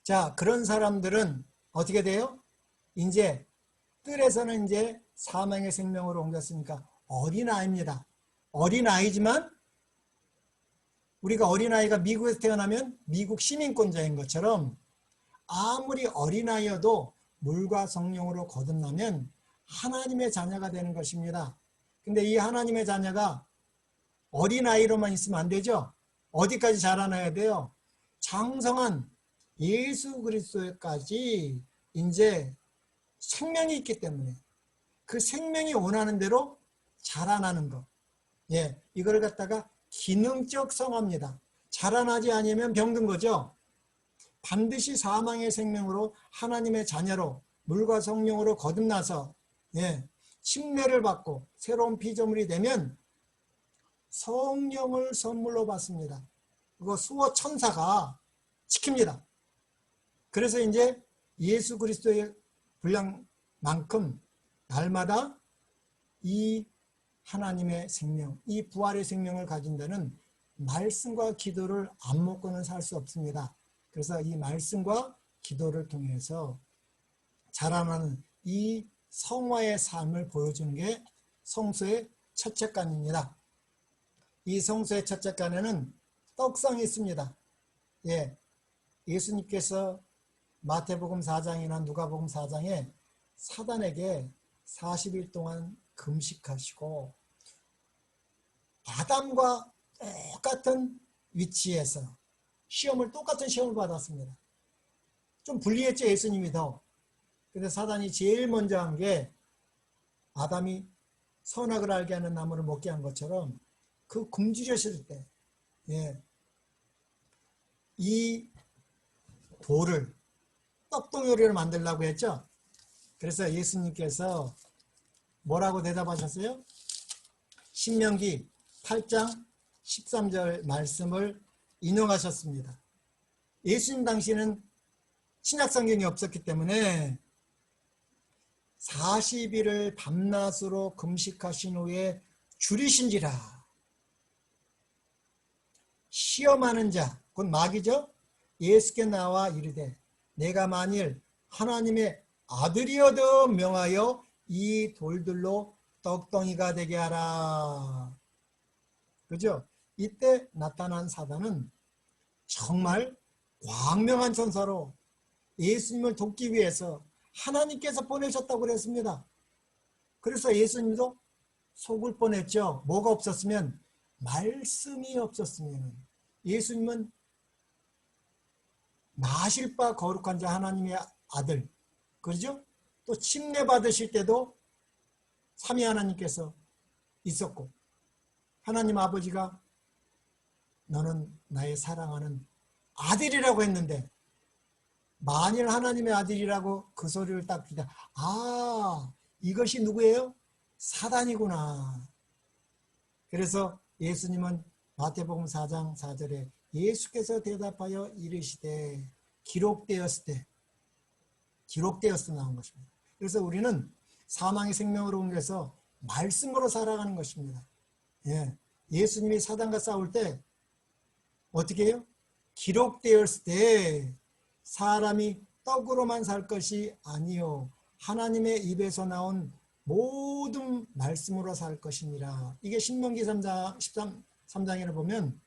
자, 그런 사람들은 어떻게 돼요? 이제 뜰에서는 이제 사망의 생명으로 옮겼으니까 어린아이입니다. 어린아이지만 우리가 어린아이가 미국에서 태어나면 미국 시민권자인 것처럼 아무리 어린아이여도 물과 성령으로 거듭나면 하나님의 자녀가 되는 것입니다. 근데 이 하나님의 자녀가 어린아이로만 있으면 안 되죠. 어디까지 자라나야 돼요? 장성한 예수 그리스도까지 이제 생명이 있기 때문에 그 생명이 원하는 대로 자라나는 것. 예, 이걸 갖다가 기능적 성화입니다. 자라나지 않으면 병든 거죠. 반드시 사망의 생명으로 하나님의 자녀로 물과 성령으로 거듭나서 침례를 받고 새로운 피조물이 되면 성령을 선물로 받습니다. 그거 수호 천사가 지킵니다. 그래서 이제 예수 그리스도의 분량만큼 날마다 이 하나님의 생명, 이 부활의 생명을 가진 자는 말씀과 기도를 안 먹고는 살 수 없습니다. 그래서 이 말씀과 기도를 통해서 자라나는 이 성화의 삶을 보여주는 게 성소의 첫째간입니다. 이 성소의 첫째간에는 떡상이 있습니다. 예, 예수님께서 마태복음 4장이나 누가복음 4장에 사단에게 40일 동안 금식하시고 아담과 똑같은 위치에서 똑같은 시험을 받았습니다. 좀 불리했죠, 예수님이 더. 근데 사단이 제일 먼저 한 게 아담이 선악을 알게 하는 나무를 먹게 한 것처럼 그 굶주렸을 때, 이 돌을 떡동요리를 만들려고 했죠. 그래서 예수님께서 뭐라고 대답하셨어요? 신명기 8장 13절 말씀을 인용하셨습니다. 예수님 당시에는 신약성경이 없었기 때문에 40일을 밤낮으로 금식하신 후에 줄이신지라. 시험하는 자, 곧 마귀죠. 예수께 나와 이르되 내가 만일 하나님의 아들이어도 명하여 이 돌들로 떡덩이가 되게 하라. 그죠? 이때 나타난 사단은 정말 광명한 천사로 예수님을 돕기 위해서 하나님께서 보내셨다고 그랬습니다. 그래서 예수님도 속을 뻔했죠. 뭐가 없었으면? 말씀이 없었으면. 예수님은 나실 바 거룩한 자 하나님의 아들, 그렇죠? 또 침례 받으실 때도 삼위 하나님께서 있었고, 하나님 아버지가 너는 나의 사랑하는 아들이라고 했는데, 만일 하나님의 아들이라고 그 소리를 딱 듣다, 아, 이것이 누구예요? 사단이구나. 그래서 예수님은 마태복음 4장 4절에 예수께서 대답하여 이르시되 기록되었을 때, 기록되었을 때 나온 것입니다. 그래서 우리는 사망의 생명으로 옮겨서 말씀으로 살아가는 것입니다. 예. 예수님이 사단과 싸울 때 어떻게 해요? 기록되었을 때 사람이 떡으로만 살 것이 아니요 하나님의 입에서 나온 모든 말씀으로 살 것이니라. 이게 신명기 13장에 보면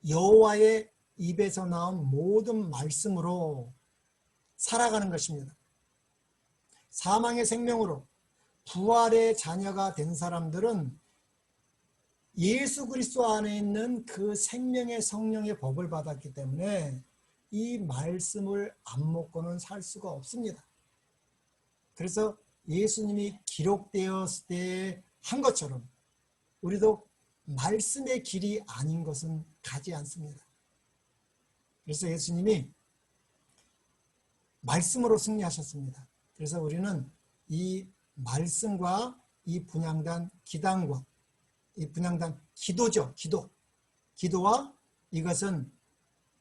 여호와의 입에서 나온 모든 말씀으로 살아가는 것입니다. 사망의 생명으로 부활의 자녀가 된 사람들은 예수 그리스도 안에 있는 그 생명의 성령의 법을 받았기 때문에 이 말씀을 안 먹고는 살 수가 없습니다. 그래서 예수님이 기록되었을 때 한 것처럼 우리도 말씀의 길이 아닌 것은 가지 않습니다. 그래서 예수님이 말씀으로 승리하셨습니다. 그래서 우리는 이 말씀과 이 분향단 기단과 이 분향단 기도죠. 기도와 이것은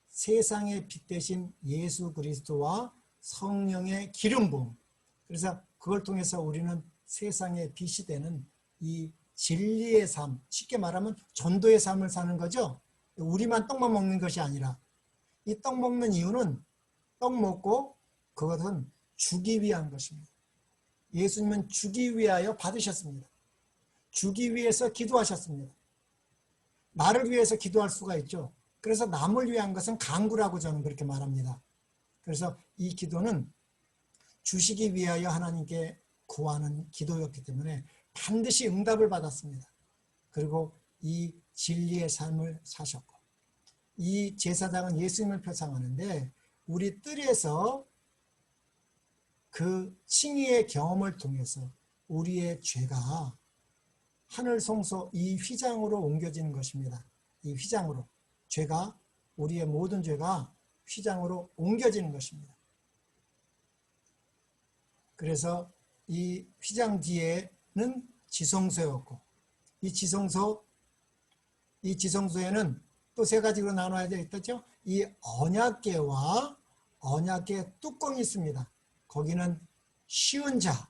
세상의 빛 대신 예수 그리스도와 성령의 기름 부음. 그래서 그걸 통해서 우리는 세상의 빛이 되는 이 진리의 삶, 쉽게 말하면 전도의 삶을 사는 거죠. 우리만 떡만 먹는 것이 아니라 이 떡 먹는 이유는 떡 먹고 그것은 주기 위한 것입니다. 예수님은 주기 위하여 받으셨습니다. 주기 위해서 기도하셨습니다. 나를 위해서 기도할 수가 있죠. 그래서 남을 위한 것은 간구라고 저는 그렇게 말합니다. 그래서 이 기도는 주시기 위하여 하나님께 구하는 기도였기 때문에 반드시 응답을 받았습니다. 그리고 이 진리의 삶을 사셨고 이 제사장은 예수님을 표상하는데 우리 뜰에서 그 칭의의 경험을 통해서 우리의 죄가 하늘 성소 이 휘장으로 옮겨지는 것입니다. 이 휘장으로 죄가 우리의 모든 죄가 휘장으로 옮겨지는 것입니다. 그래서 이 휘장 뒤에는 지성소였고 이 지성소에는 또 세 가지로 나눠야 되겠죠. 이 언약궤와 언약궤 뚜껑이 있습니다. 거기는 쉬운 자,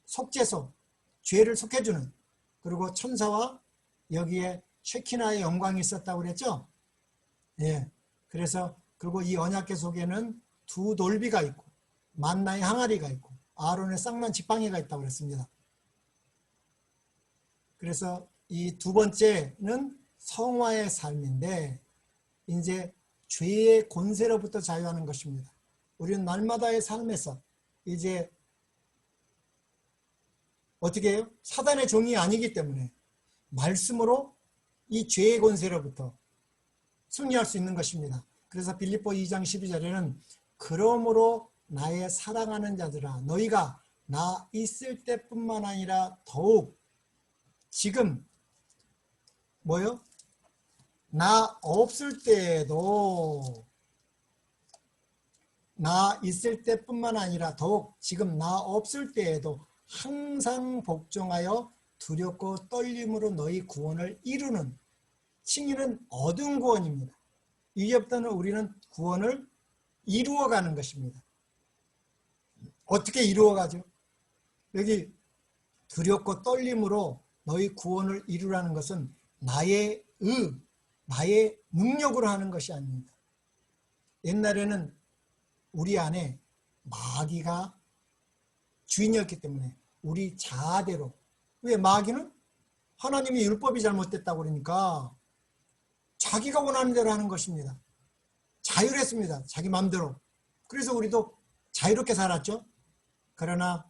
속죄소, 죄를 속해주는 그리고 천사와 여기에 쉐키나의 영광이 있었다고 그랬죠. 예. 그래서 그리고 이 언약궤 속에는 두 돌비가 있고 만나의 항아리가 있고 아론의 쌍난 지팡이가 있다고 그랬습니다. 그래서 이 두 번째는 성화의 삶인데 이제 죄의 권세로부터 자유하는 것입니다. 우리는 날마다의 삶에서 이제 어떻게 해요? 사단의 종이 아니기 때문에 말씀으로 이 죄의 권세로부터 승리할 수 있는 것입니다. 그래서 빌립보 2장 12절에는 그러므로 나의 사랑하는 자들아 너희가 나 있을 때뿐만 아니라 더욱 지금 뭐요? 나 없을 때에도 나 있을 때뿐만 아니라 더욱 지금 나 없을 때에도 항상 복종하여 두렵고 떨림으로 너희 구원을 이루는 칭의는 얻은 구원입니다. 이제부터는 우리는 구원을 이루어가는 것입니다. 어떻게 이루어가죠? 여기 두렵고 떨림으로 너희 구원을 이루라는 것은 나의 나의 능력으로 하는 것이 아닙니다. 옛날에는 우리 안에 마귀가 주인이었기 때문에 우리 자아대로. 왜 마귀는 하나님의 율법이 잘못됐다고 그러니까 자기가 원하는 대로 하는 것입니다. 자율했습니다. 자기 마음대로. 그래서 우리도 자유롭게 살았죠. 그러나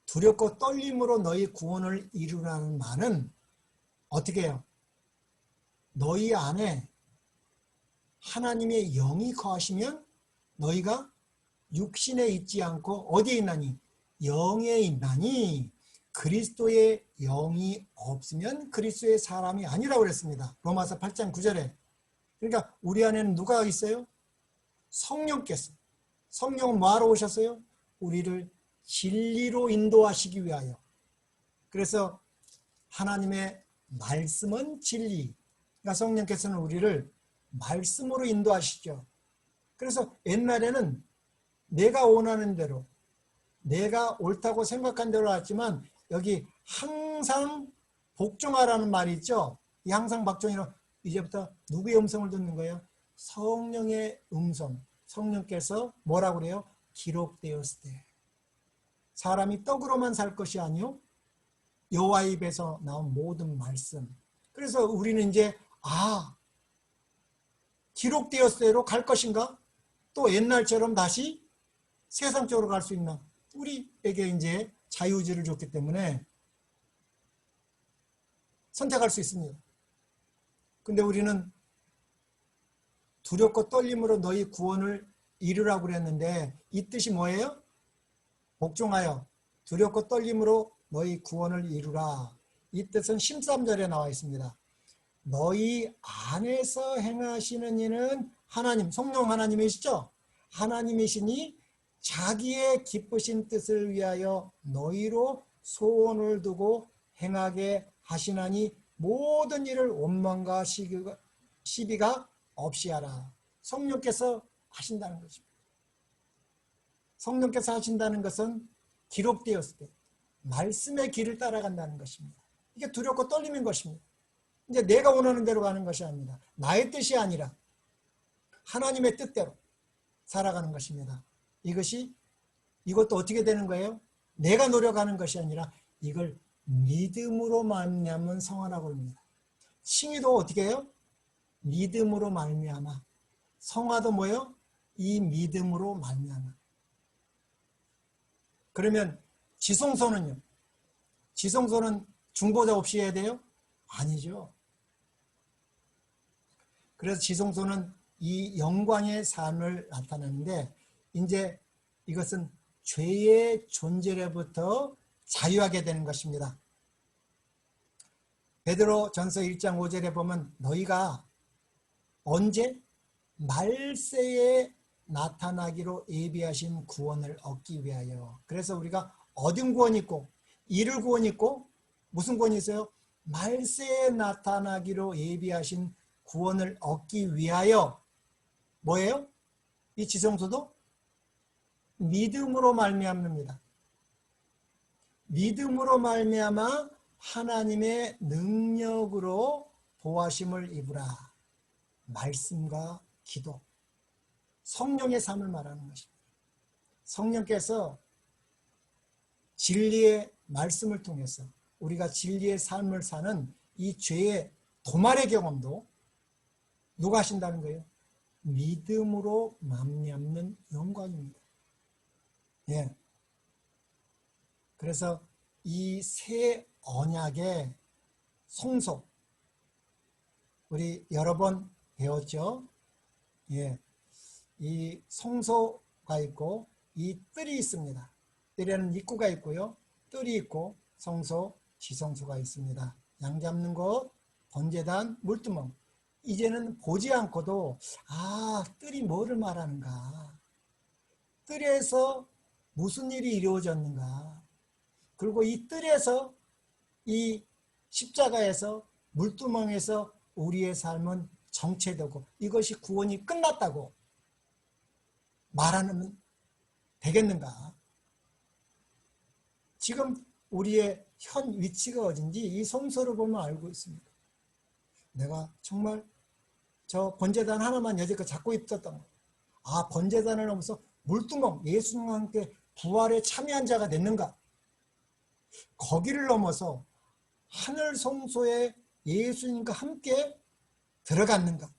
두렵고 떨림으로 너희 구원을 이루라는 말은 어떻게 해요? 너희 안에 하나님의 영이 거하시면 너희가 육신에 있지 않고 어디에 있나니? 영에 있나니 그리스도의 영이 없으면 그리스도의 사람이 아니라고 그랬습니다. 로마서 8장 9절에. 그러니까 우리 안에는 누가 있어요? 성령께서. 성령은 뭐하러 오셨어요? 우리를 진리로 인도하시기 위하여. 그래서 하나님의 말씀은 진리. 그러니까 성령께서는 우리를 말씀으로 인도하시죠. 그래서 옛날에는 내가 원하는 대로, 내가 옳다고 생각한 대로 했지만 여기 항상 복종하라는 말이 있죠. 이 항상 복종이라 이제부터 누구의 음성을 듣는 거예요? 성령의 음성. 성령께서 뭐라고 그래요? 기록되었을 때. 사람이 떡으로만 살 것이 아니요 여호와의 입에서 나온 모든 말씀. 그래서 우리는 이제 기록되었을 대로 갈 것인가? 또 옛날처럼 다시 세상적으로 갈 수 있나? 우리에게 이제 자유의지를 줬기 때문에 선택할 수 있습니다. 근데 우리는 두렵고 떨림으로 너희 구원을 이루라고 그랬는데 이 뜻이 뭐예요? 복종하여 두렵고 떨림으로 너희 구원을 이루라. 이 뜻은 13절에 나와 있습니다. 너희 안에서 행하시는 이는 하나님, 성령 하나님이시죠? 하나님이시니 자기의 기쁘신 뜻을 위하여 너희로 소원을 두고 행하게 하시나니 모든 일을 원망과 시비가 없이 하라. 성령께서 하신다는 것입니다. 성령께서 하신다는 것은 기록되었을 때 말씀의 길을 따라간다는 것입니다. 이게 두렵고 떨림인 것입니다. 이제 내가 원하는 대로 가는 것이 아닙니다. 나의 뜻이 아니라 하나님의 뜻대로 살아가는 것입니다. 이것도 어떻게 되는 거예요? 내가 노력하는 것이 아니라 이걸 믿음으로 말미암은 성화라고 합니다. 칭의도 어떻게 해요? 믿음으로 말미암아. 성화도 뭐예요? 이 믿음으로 말미암아. 그러면 지성소는요? 지성소는 중보자 없이 해야 돼요? 아니죠. 그래서 지성소는 이 영광의 삶을 나타내는데 이제 이것은 죄의 존재로부터 자유하게 되는 것입니다. 베드로전서 1장 5절에 보면 너희가 언제? 말세에 나타나기로 예비하신 구원을 얻기 위하여. 그래서 우리가 얻은 구원이 있고 이룰 구원이 있고 무슨 구원이 있어요? 말세에 나타나기로 예비하신 구원을 얻기 위하여. 뭐예요? 이 지성소도 믿음으로 말미암습니다. 믿음으로 말미암아 하나님의 능력으로 보호하심을 입으라. 말씀과 기도, 성령의 삶을 말하는 것입니다. 성령께서 진리의 말씀을 통해서 우리가 진리의 삶을 사는 이 죄의 도말의 경험도 누가 하신다는 거예요? 믿음으로 말미암는 영광입니다. 예. 그래서 이 새 언약의 성소, 우리 여러 번 배웠죠? 예. 이 성소가 있고 이 뜰이 있습니다. 뜰에는 입구가 있고요. 뜰이 있고 성소, 지성소가 있습니다. 양 잡는 곳, 번제단, 물두멍. 이제는 보지 않고도 뜰이 뭐를 말하는가? 뜰에서 무슨 일이 이루어졌는가? 그리고 이 뜰에서 이 십자가에서 물두멍에서 우리의 삶은 정체되고 이것이 구원이 끝났다고 말하면 되겠는가? 지금 우리의 현 위치가 어딘지 이 성서를 보면 알고 있습니다. 내가 정말 저 번제단 하나만 여지껏 잡고 있었던 거. 번제단을 넘어서 물두멍, 예수님과 함께 부활에 참여한 자가 됐는가? 거기를 넘어서 하늘 성소에 예수님과 함께 들어갔는가?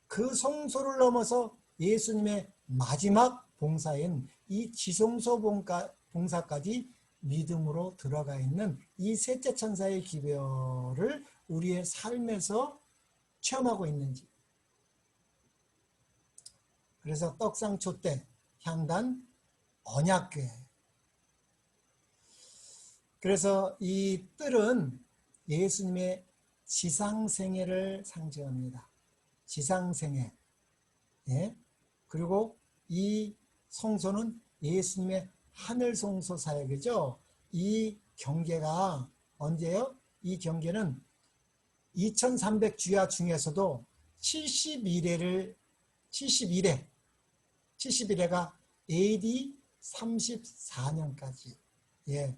그 성소를 넘어서 예수님의 마지막 봉사인 이 지성소 봉사까지 믿음으로 들어가 있는 이 셋째 천사의 기별을 우리의 삶에서 체험하고 있는지. 그래서 떡상초 때 향단 언약궤. 그래서 이 뜰은 예수님의 지상생애를 상징합니다. 지상생애. 예? 그리고 이 성소는 예수님의 하늘성소 사역이죠. 이 경계가 언제요? 이 경계는 2300주야 중에서도 71회가 AD 34년까지. 예.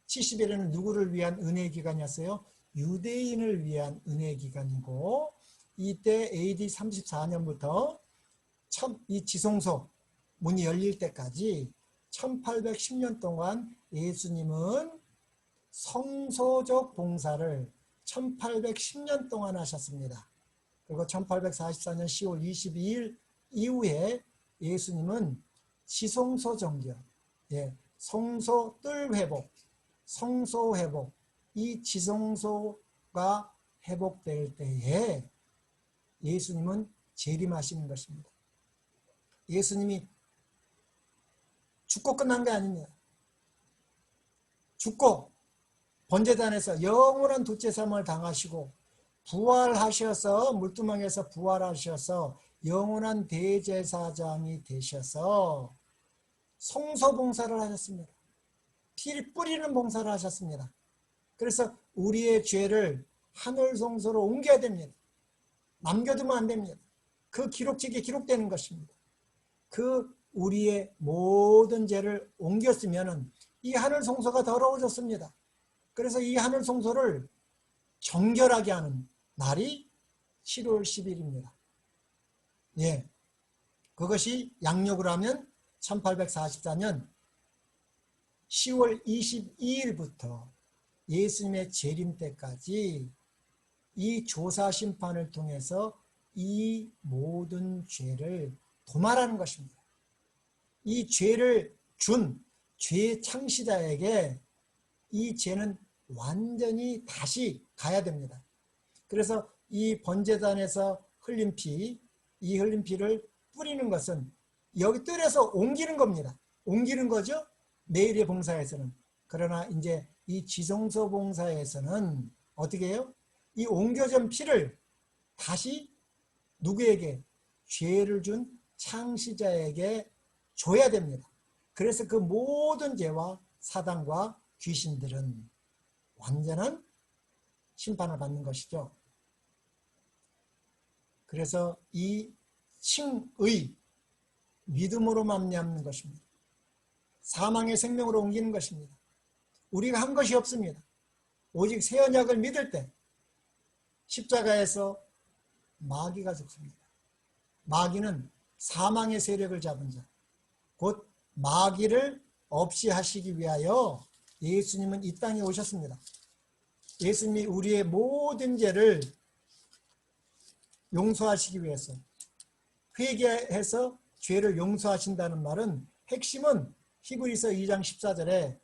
71회는 누구를 위한 은혜 기간이었어요? 유대인을 위한 은혜 기간이고, 이때 AD 34년부터 이 지성소 문이 열릴 때까지 1810년 동안 예수님은 성소적 봉사를 1810년 동안 하셨습니다. 그리고 1844년 10월 22일 이후에 예수님은 지성소 정결, 성소 뜰 회복, 성소 회복, 이 지성소가 회복될 때에 예수님은 재림하시는 것입니다. 예수님이 죽고 끝난 게 아닙니다. 죽고 번제단에서 영원한 도죄사함을 당하시고 부활하셔서 물두멍에서 부활하셔서 영원한 대제사장이 되셔서 성소봉사를 하셨습니다. 피 뿌리는 봉사를 하셨습니다. 그래서 우리의 죄를 하늘 성소로 옮겨야 됩니다. 남겨두면 안 됩니다. 그 기록책에 기록되는 것입니다. 그 우리의 모든 죄를 옮겼으면 이 하늘 성소가 더러워졌습니다. 그래서 이 하늘 성소를 정결하게 하는 날이 7월 10일입니다. 예. 그것이 양력으로 하면 1844년 10월 22일부터 예수님의 재림 때까지 이 조사 심판을 통해서 이 모든 죄를 도말하는 것입니다. 이 죄를 준 죄 창시자에게 이 죄는 완전히 다시 가야 됩니다. 그래서 이 번제단에서 흘린 피, 이 흘린 피를 뿌리는 것은 여기 뜰에서 옮기는 겁니다. 옮기는 거죠. 매일의 봉사에서는. 그러나 이제 이 지성소 봉사에서는 어떻게 해요? 이 옮겨진 피를 다시 누구에게? 죄를 준 창시자에게 줘야 됩니다. 그래서 그 모든 죄와 사단과 귀신들은 완전한 심판을 받는 것이죠. 그래서 이 칭의, 믿음으로 말미암는 것입니다. 사망의 생명으로 옮기는 것입니다. 우리가 한 것이 없습니다. 오직 새 언약을 믿을 때 십자가에서 마귀가 죽습니다. 마귀는 사망의 세력을 잡은 자, 곧 마귀를 없이 하시기 위하여 예수님은 이 땅에 오셨습니다. 예수님이 우리의 모든 죄를 용서하시기 위해서, 회개해서 죄를 용서하신다는 말은 핵심은 히브리서 2장 14절에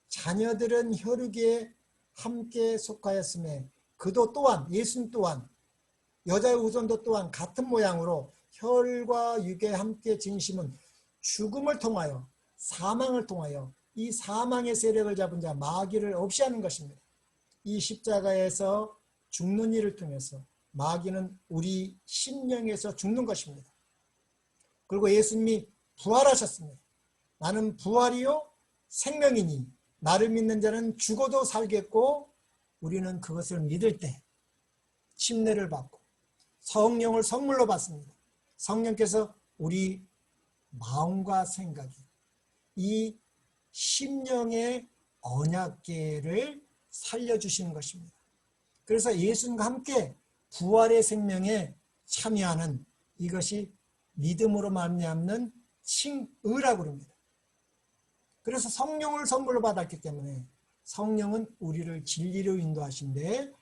자녀들은 혈육에 함께 속하였음에 그도 또한, 예수님 또한, 여자의 후손도 또한 같은 모양으로 혈과 육에 함께 진심은 죽음을 통하여, 사망을 통하여 이 사망의 세력을 잡은 자 마귀를 없이 하는 것입니다. 이 십자가에서 죽는 일을 통해서 마귀는 우리 심령에서 죽는 것입니다. 그리고 예수님이 부활하셨습니다. 나는 부활이요 생명이니 나를 믿는 자는 죽어도 살겠고, 우리는 그것을 믿을 때 침례를 받고 성령을 선물로 받습니다. 성령께서 우리 마음과 생각이 이 심령의 언약궤를 살려주시는 것입니다. 그래서 예수님과 함께 부활의 생명에 참여하는 이것이 믿음으로 말미암는 칭의라고 합니다. 그래서 성령을 선물로 받았기 때문에 성령은 우리를 진리로 인도하신데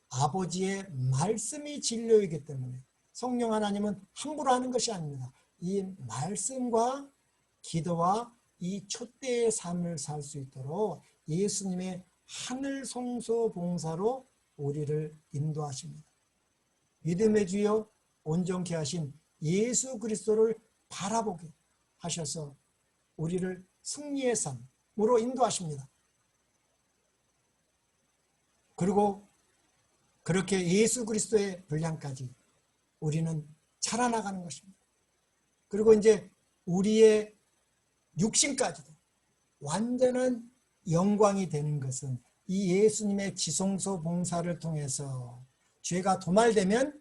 아버지의 말씀이 진리이기 때문에 성령 하나님은 함부로 하는 것이 아닙니다. 이 말씀과 기도와 이 촛대의 삶을 살 수 있도록 예수님의 하늘 성소 봉사로 우리를 인도하십니다. 믿음의 주여 온전케 하신 예수 그리스도를 바라보게 하셔서 우리를 승리의 삶으로 인도하십니다. 그리고 그렇게 예수 그리스도의 분량까지 우리는 자라나가는 것입니다. 그리고 이제 우리의 육신까지도 완전한 영광이 되는 것은 이 예수님의 지성소 봉사를 통해서 죄가 도말되면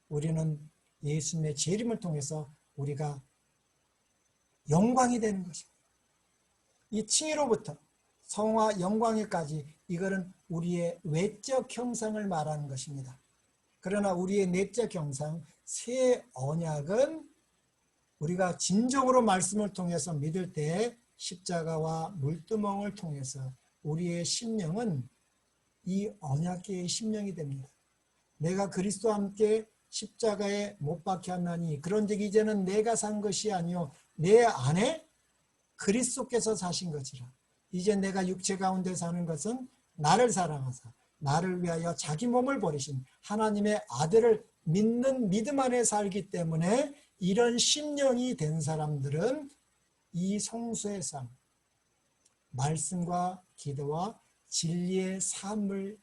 우리는 예수님의 재림을 통해서 우리가 영광이 되는 것입니다. 이 칭의로부터 성화 영광에까지 이거는 우리의 외적 형상을 말하는 것입니다. 그러나 우리의 내적 형상 새 언약은 우리가 진정으로 말씀을 통해서 믿을 때 십자가와 물두멍을 통해서 우리의 심령은 이 언약계의 심령이 됩니다. 내가 그리스도와 함께 십자가에 못 박혀 하나니 그런즉 이제는 내가 산 것이 아니요 내 안에 그리스도께서 사신 것이라. 이제 내가 육체 가운데 사는 것은 나를 사랑하사 나를 위하여 자기 몸을 버리신 하나님의 아들을 믿는 믿음 안에 살기 때문에 이런 심령이 된 사람들은 이 성수의 삶, 말씀과 기도와 진리의 삶을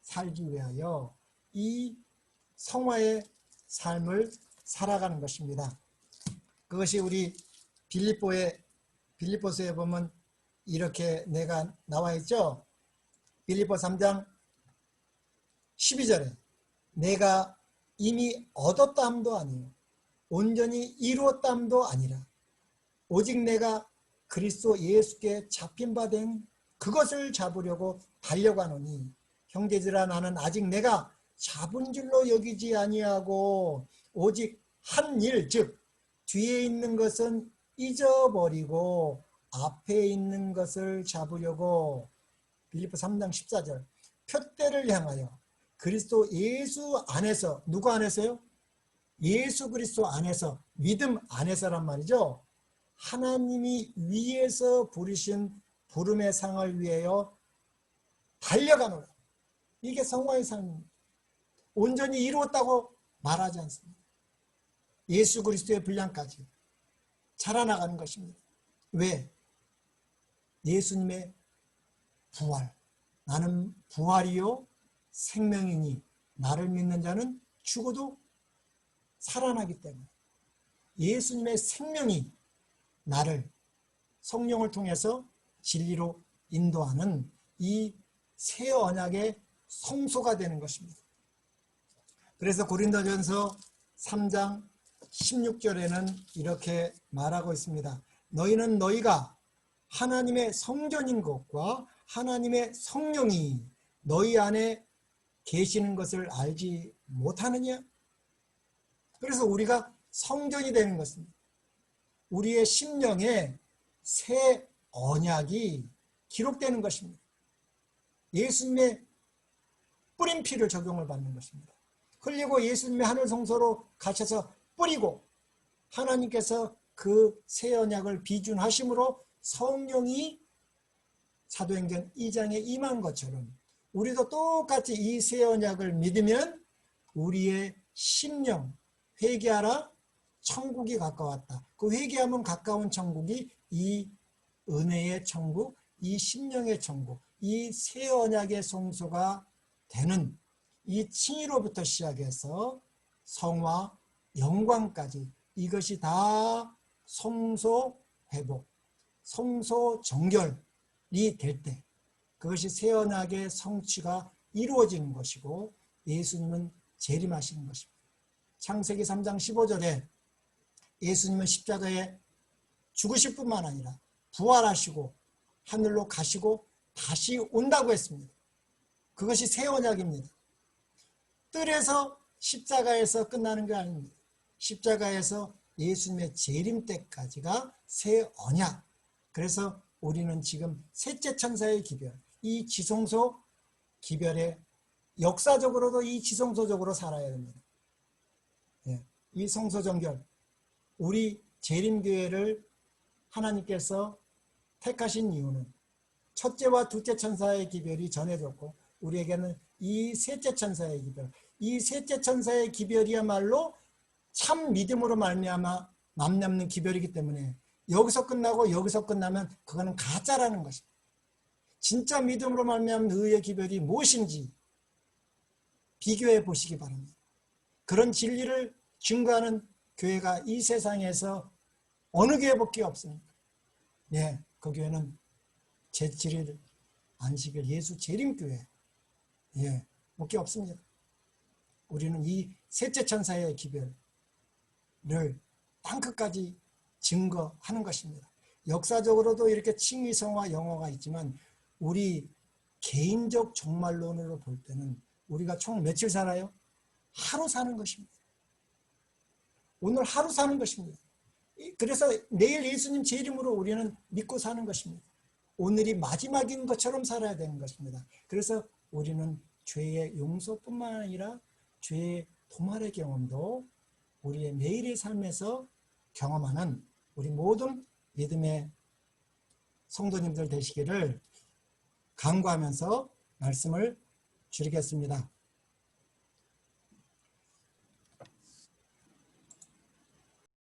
살기 위하여 이 성화의 삶을 살아가는 것입니다. 그것이 우리 빌립보서에 보면 이렇게 내가 나와 있죠. 빌립보 3장 12절에 내가 이미 얻었다 함도 아니요 온전히 이루었다 함도 아니라 오직 내가 그리스도 예수께 잡힌 바 된 그것을 잡으려고 달려가노니 형제들아 나는 아직 내가 잡은 줄로 여기지 아니하고 오직 한 일 즉 뒤에 있는 것은 잊어버리고 앞에 있는 것을 잡으려고 빌립보 3장 14절 표대를 향하여 그리스도 예수 안에서 누구 안에서요? 예수 그리스도 안에서 믿음 안에서란 말이죠. 하나님이 위에서 부르신 부름의 상을 위하여 달려가노라. 이게 성화의 삶입니다. 온전히 이루었다고 말하지 않습니다. 예수 그리스도의 분량까지 자라나가는 것입니다. 왜? 예수님의 부활. 나는 부활이요 생명이니 나를 믿는 자는 죽어도 살아나기 때문에 예수님의 생명이 나를 성령을 통해서 진리로 인도하는 이 새 언약의 성소가 되는 것입니다. 그래서 고린도전서 3장 16절에는 이렇게 말하고 있습니다. 너희는 너희가 하나님의 성전인 것과 하나님의 성령이 너희 안에 계시는 것을 알지 못하느냐? 그래서 우리가 성전이 되는 것입니다. 우리의 심령에 새 언약이 기록되는 것입니다. 예수님의 뿌린 피를 적용을 받는 것입니다. 흘리고 예수님의 하늘 성소로 가셔서 뿌리고 하나님께서 그 새 언약을 비준하심으로 성령이 사도행전 2장에 임한 것처럼 우리도 똑같이 이 새 언약을 믿으면 우리의 심령 회개하라 천국이 가까웠다. 그 회개하면 가까운 천국이 이 은혜의 천국, 이 심령의 천국, 이 새 언약의 성소가 되는 이 칭의로부터 시작해서 성화, 영광까지 이것이 다 성소 회복, 성소 정결이 될 때 그것이 새 언약의 성취가 이루어지는 것이고 예수님은 재림하시는 것입니다. 창세기 3장 15절에 예수님은 십자가에 죽으실 뿐만 아니라 부활하시고 하늘로 가시고 다시 온다고 했습니다. 그것이 새 언약입니다. 뜰에서 십자가에서 끝나는 게 아닙니다. 십자가에서 예수님의 재림 때까지가 새 언약. 그래서 우리는 지금 셋째 천사의 기별, 이 지성소 기별에 역사적으로도 이 지성소적으로 살아야 됩니다. 예, 이 성소정결, 우리 재림교회를 하나님께서 택하신 이유는 첫째와 둘째 천사의 기별이 전해졌고 우리에게는 이 셋째 천사의 기별, 이 셋째 천사의 기별이야말로 참 믿음으로 말미암아 남는 기별이기 때문에 여기서 끝나고 여기서 끝나면 그거는 가짜라는 것입니다. 진짜 믿음으로 말미암은 의의 기별이 무엇인지 비교해 보시기 바랍니다. 그런 진리를 증거하는 교회가 이 세상에서 어느 교회밖에 없습니까? 예, 그 교회는 제7일 안식일 예수 재림교회, 예, 밖에 없습니다. 우리는 이 셋째 천사의 기별을 땅끝까지 증거하는 것입니다. 역사적으로도 이렇게 칭의성화 영어가 있지만 우리 개인적 종말론으로 볼 때는 우리가 총 며칠 살아요? 하루 사는 것입니다. 오늘 하루 사는 것입니다. 그래서 내일 예수님 제 이름으로 우리는 믿고 사는 것입니다. 오늘이 마지막인 것처럼 살아야 되는 것입니다. 그래서 우리는 죄의 용서뿐만 아니라 죄의 도말의 경험도 우리의 매일의 삶에서 경험하는 우리 모든 믿음의 성도님들 되시기를 간구하면서 말씀을 줄이겠습니다.